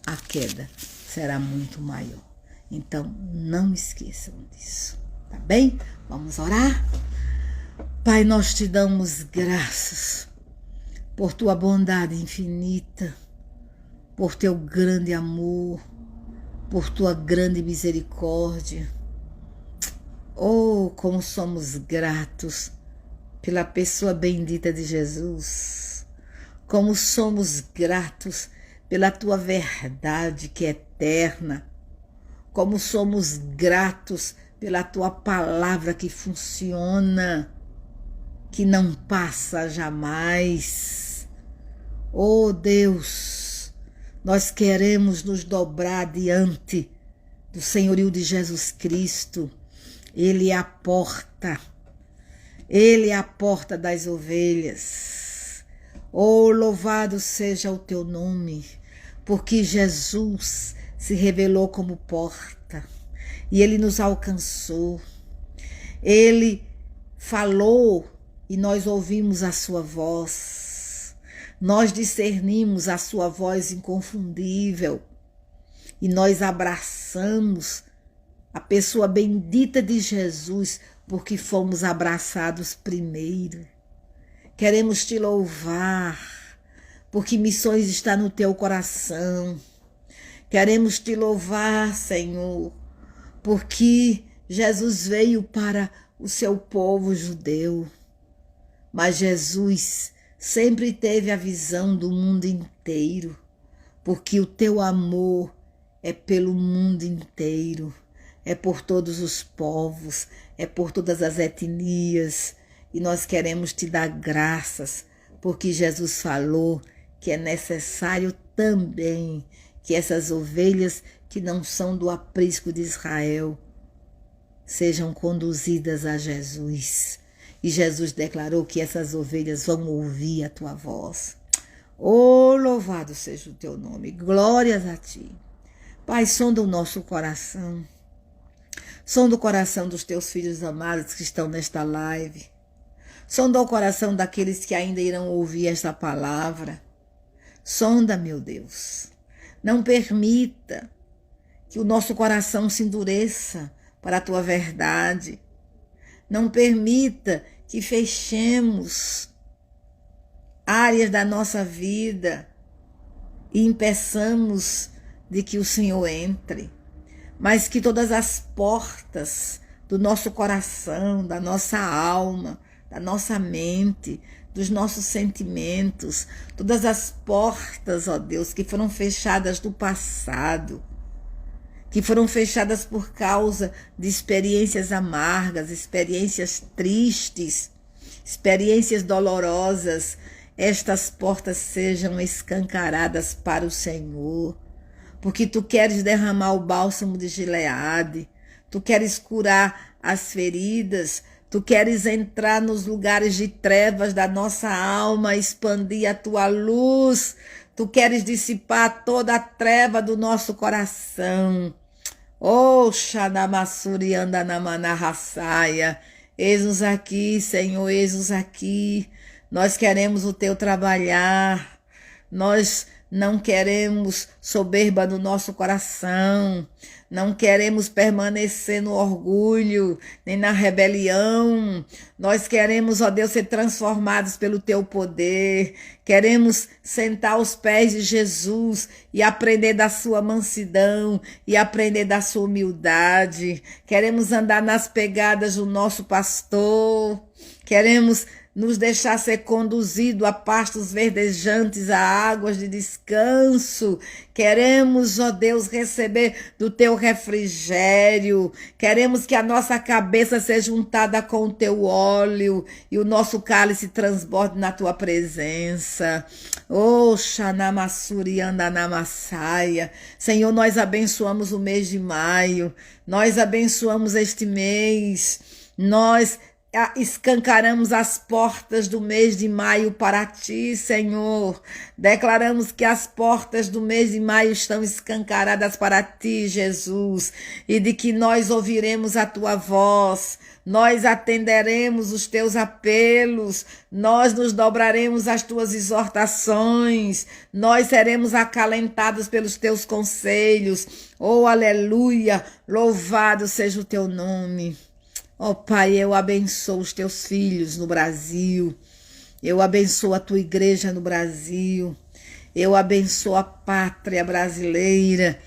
a queda será muito maior. Então, não esqueçam disso, tá bem? Vamos orar? Pai, nós te damos graças por tua bondade infinita, por teu grande amor, por tua grande misericórdia. Oh, como somos gratos pela pessoa bendita de Jesus. Como somos gratos pela tua verdade que é eterna. Como somos gratos pela tua palavra que funciona, que não passa jamais. Oh Deus, nós queremos nos dobrar diante do senhorio de Jesus Cristo. Ele é a porta. Ele é a porta das ovelhas. Oh, louvado seja o teu nome, porque Jesus se revelou como porta e ele nos alcançou. Ele falou e nós ouvimos a sua voz. Nós discernimos a sua voz inconfundível e nós abraçamos a pessoa bendita de Jesus porque fomos abraçados primeiro. Queremos te louvar porque missões está no teu coração. Queremos te louvar, Senhor, porque Jesus veio para o seu povo judeu. Mas Jesus sempre teve a visão do mundo inteiro, porque o teu amor é pelo mundo inteiro, é por todos os povos, é por todas as etnias. E nós queremos te dar graças, porque Jesus falou que é necessário também que essas ovelhas que não são do aprisco de Israel sejam conduzidas a Jesus. E Jesus declarou que essas ovelhas vão ouvir a tua voz. Oh, louvado seja o teu nome, glórias a ti. Pai, sonda o nosso coração. Sonda o coração dos teus filhos amados que estão nesta live. Sonda o coração daqueles que ainda irão ouvir esta palavra. Sonda, meu Deus. Não permita que o nosso coração se endureça para a tua verdade. Não permita que fechemos áreas da nossa vida e impeçamos de que o Senhor entre, mas que todas as portas do nosso coração, da nossa alma, da nossa mente, dos nossos sentimentos, todas as portas, ó Deus, que foram fechadas no passado, que foram fechadas por causa de experiências amargas, experiências tristes, experiências dolorosas. Estas portas sejam escancaradas para o Senhor, porque Tu queres derramar o bálsamo de Gileade, Tu queres curar as feridas, Tu queres entrar nos lugares de trevas da nossa alma, expandir a Tua luz, Tu queres dissipar toda a treva do nosso coração. Oh, Xanamassuri Andanamanahassaya, eis-nos aqui, Senhor, eis-nos aqui. Nós queremos o Teu trabalhar, nós não queremos soberba no nosso coração, não queremos permanecer no orgulho, nem na rebelião. Nós queremos, ó Deus, ser transformados pelo Teu poder. Queremos sentar aos pés de Jesus e aprender da Sua mansidão e aprender da Sua humildade. Queremos andar nas pegadas do nosso pastor. Queremos nos deixar ser conduzido a pastos verdejantes, a águas de descanso. Queremos, ó Deus, receber do Teu refrigério. Queremos que a nossa cabeça seja untada com o Teu óleo e o nosso cálice transborde na Tua presença. Oh, Xanamassuri Andanamassaya. Senhor, nós abençoamos o mês de maio. Nós abençoamos este mês. Nós escancaramos as portas do mês de maio para Ti, Senhor. Declaramos que as portas do mês de maio estão escancaradas para Ti, Jesus, e de que nós ouviremos a Tua voz, nós atenderemos os Teus apelos, nós nos dobraremos às Tuas exortações, nós seremos acalentados pelos Teus conselhos. Oh, aleluia! Louvado seja o Teu nome. Ó Pai, eu abençoo os Teus filhos no Brasil, eu abençoo a Tua igreja no Brasil, eu abençoo a pátria brasileira.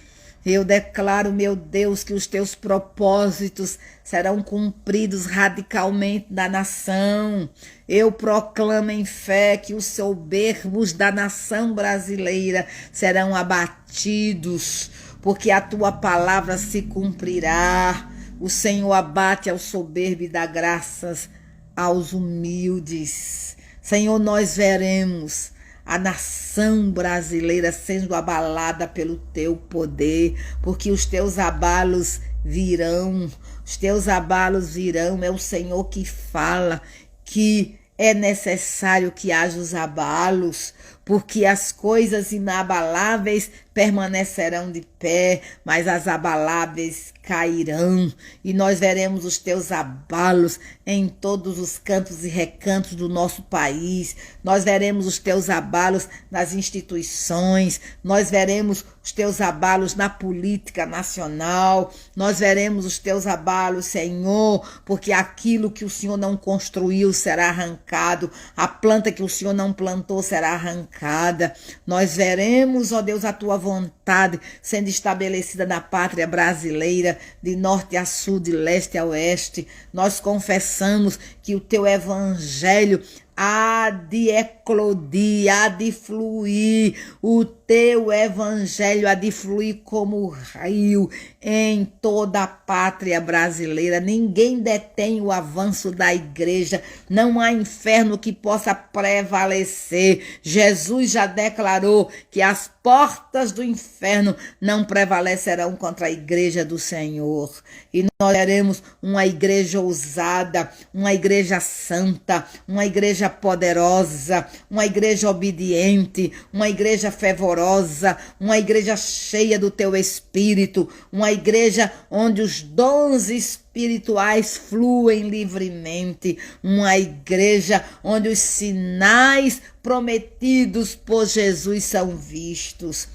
Eu declaro, meu Deus, que os Teus propósitos serão cumpridos radicalmente na nação. Eu proclamo em fé que os soberbos da nação brasileira serão abatidos, porque a Tua palavra se cumprirá. O Senhor abate ao soberbo e dá graças aos humildes. Senhor, nós veremos a nação brasileira sendo abalada pelo Teu poder, porque os Teus abalos virão, os Teus abalos virão. É o Senhor que fala que é necessário que haja os abalos, porque as coisas inabaláveis permanecerão de pé, mas as abaláveis cairão, e nós veremos os Teus abalos em todos os cantos e recantos do nosso país. Nós veremos os Teus abalos nas instituições, nós veremos os Teus abalos na política nacional, nós veremos os Teus abalos, Senhor, porque aquilo que o Senhor não construiu será arrancado, a planta que o Senhor não plantou será arrancada. Nós veremos, ó Deus, a Tua vontade sendo estabelecida na pátria brasileira, de norte a sul, de leste a oeste. Nós confessamos que o Teu evangelho há de eclodir, há de fluir, o Teu evangelho há de fluir como rio em toda a pátria brasileira. Ninguém detém o avanço da igreja, não há inferno que possa prevalecer. Jesus já declarou que as portas do inferno não prevalecerão contra a igreja do Senhor. E nós teremos uma igreja ousada, uma igreja santa, uma igreja poderosa, uma igreja obediente, uma igreja fervorosa, uma igreja cheia do Teu Espírito, uma igreja onde os dons espirituais fluem livremente, uma igreja onde os sinais prometidos por Jesus são vistos.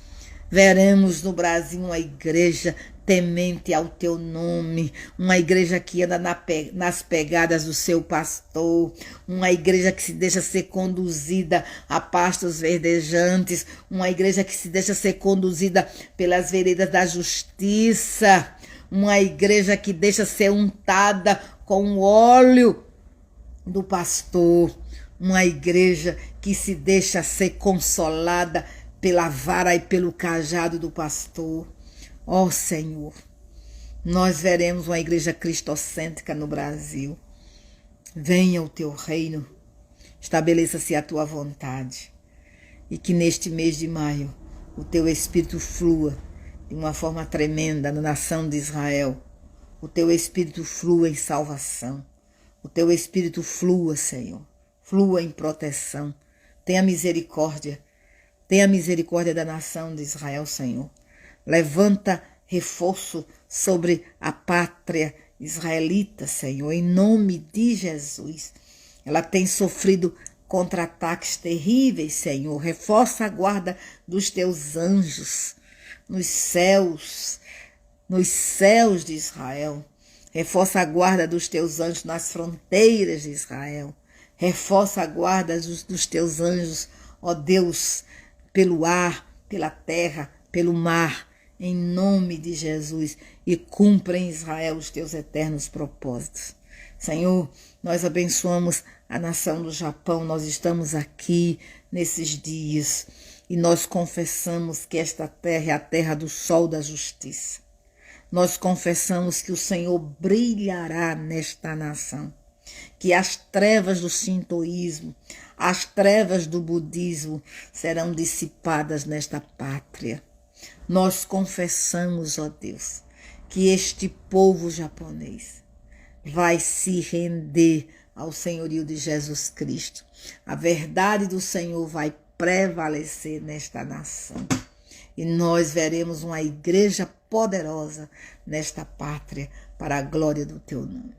Veremos no Brasil uma igreja temente ao Teu nome, uma igreja que anda nas pegadas do seu pastor, uma igreja que se deixa ser conduzida a pastos verdejantes, uma igreja que se deixa ser conduzida pelas veredas da justiça, uma igreja que deixa ser untada com o óleo do pastor, uma igreja que se deixa ser consolada pela vara e pelo cajado do pastor. Ó Senhor, nós veremos uma igreja cristocêntrica no Brasil. Venha o teu reino, estabeleça-se a tua vontade e que neste mês de maio o teu Espírito flua de uma forma tremenda na nação de Israel. O teu Espírito flua em salvação. O teu Espírito flua, Senhor. Flua em proteção. Tenha misericórdia. Tenha misericórdia da nação de Israel, Senhor. Levanta reforço sobre a pátria israelita, Senhor, em nome de Jesus. Ela tem sofrido contra-ataques terríveis, Senhor. Reforça a guarda dos teus anjos nos céus de Israel. Reforça a guarda dos teus anjos nas fronteiras de Israel. Reforça a guarda dos teus anjos, ó Deus, pelo ar, pela terra, pelo mar, em nome de Jesus, e cumpra em Israel os teus eternos propósitos. Senhor, nós abençoamos a nação do Japão. Nós estamos aqui nesses dias e nós confessamos que esta terra é a terra do sol da justiça. Nós confessamos que o Senhor brilhará nesta nação, que as trevas do sintoísmo, as trevas do budismo serão dissipadas nesta pátria. Nós confessamos, ó Deus, que este povo japonês vai se render ao senhorio de Jesus Cristo. A verdade do Senhor vai prevalecer nesta nação. E nós veremos uma igreja poderosa nesta pátria para a glória do teu nome.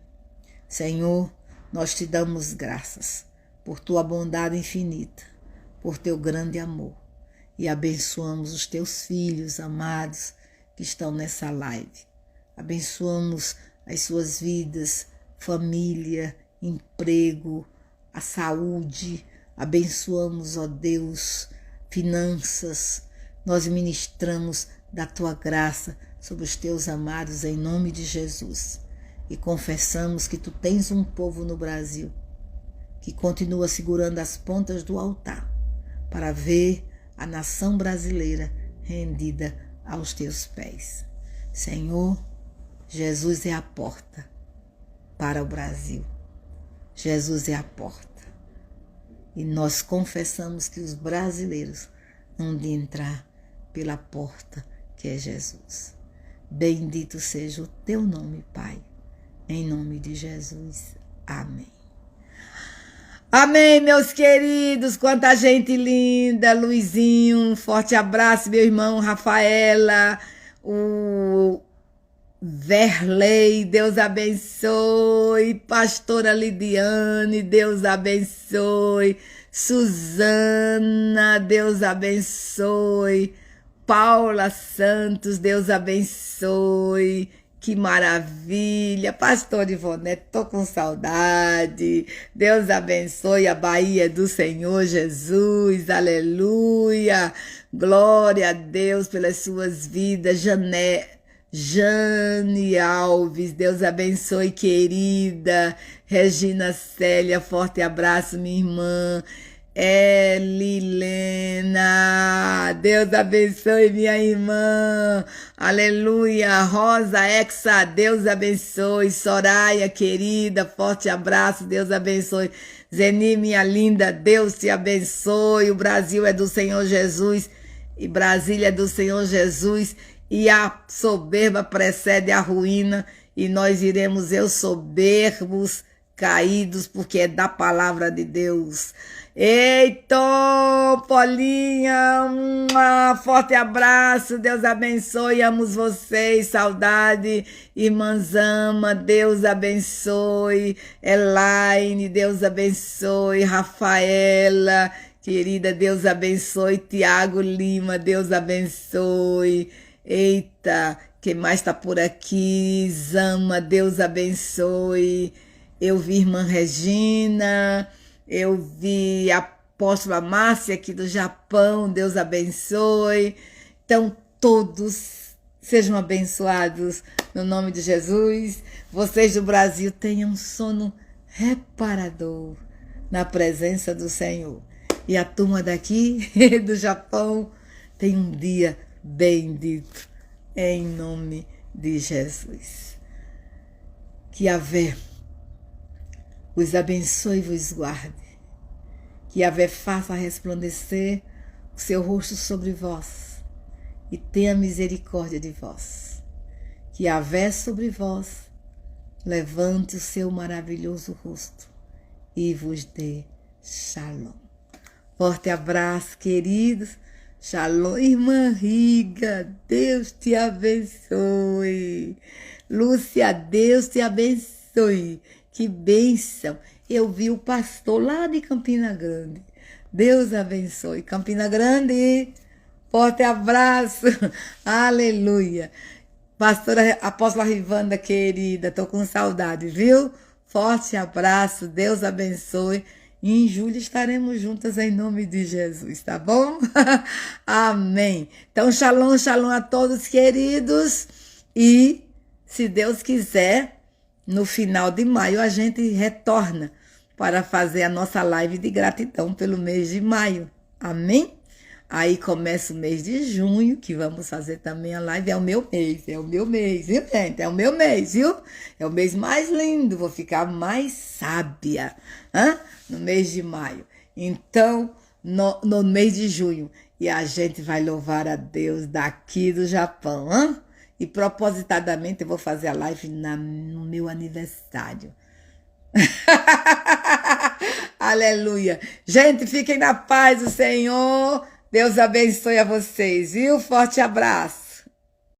Senhor, nós te damos graças por tua bondade infinita, por teu grande amor. E abençoamos os teus filhos amados que estão nessa live. Abençoamos as suas vidas, família, emprego, a saúde. Abençoamos, ó Deus, finanças. Nós ministramos da tua graça sobre os teus amados em nome de Jesus. E confessamos que tu tens um povo no Brasil que continua segurando as pontas do altar para ver a nação brasileira rendida aos teus pés. Senhor, Jesus é a porta para o Brasil. Jesus é a porta. E nós confessamos que os brasileiros hão de entrar pela porta que é Jesus. Bendito seja o teu nome, Pai. Em nome de Jesus. Amém. Amém, meus queridos. Quanta gente linda. Luizinho, um forte abraço, meu irmão Rafaela, o Verley, Deus abençoe. Pastora Lidiane, Deus abençoe. Suzana, Deus abençoe. Paula Santos, Deus abençoe. Que maravilha. Pastor Ivonete, tô com saudade. Deus abençoe a Bahia do Senhor Jesus. Aleluia. Glória a Deus pelas suas vidas. Jane Alves, Deus abençoe, querida. Regina Célia, forte abraço, minha irmã. Lilena, Deus abençoe, minha irmã. Aleluia. Rosa Exa, Deus abençoe. Soraya, querida, forte abraço, Deus abençoe. Zeni, minha linda, Deus te abençoe. O Brasil é do Senhor Jesus e Brasília é do Senhor Jesus. E a soberba precede a ruína, e nós iremos, soberbos, caídos, porque é da palavra de Deus. Eita, Paulinha, forte abraço, Deus abençoe, amo vocês, saudade, irmãs ama, Deus abençoe, Elaine, Deus abençoe, Rafaela, querida, Deus abençoe, Tiago Lima, Deus abençoe. Eita, quem mais está por aqui? Zama, Deus abençoe. Eu vi irmã Regina, eu vi a apóstola Márcia aqui do Japão, Deus abençoe. Então todos sejam abençoados no nome de Jesus. Vocês do Brasil tenham um sono reparador na presença do Senhor. E a turma daqui do Japão tem um dia bendito em nome de Jesus. Que Yahvé os abençoe e vos guarde. Que Yahvé faça resplandecer o seu rosto sobre vós e tenha misericórdia de vós. Que Yahvé sobre vós levante o seu maravilhoso rosto e vos dê shalom. Forte abraço, queridos. Shalom, irmã Riga. Deus te abençoe. Lúcia, Deus te abençoe. Que bênção. Eu vi o pastor lá de Campina Grande. Deus abençoe. Campina Grande, forte abraço. Aleluia. Pastora Apóstola Rivanda, querida, tô com saudade, viu? Forte abraço, Deus abençoe. E em julho estaremos juntas em nome de Jesus, tá bom? Amém. Então, shalom, shalom a todos, queridos. E, se Deus quiser, no final de maio a gente retorna para fazer a nossa live de gratidão pelo mês de maio. Amém? Aí começa o mês de junho, que vamos fazer também a live. É o meu mês, viu, gente? É o meu mês, viu? É o mês mais lindo, vou ficar mais sábia, no mês de maio. Então, no mês de junho, e a gente vai louvar a Deus daqui do Japão, E propositadamente eu vou fazer a live no meu aniversário. Aleluia. Gente, fiquem na paz do Senhor. Deus abençoe a vocês, viu? Forte abraço.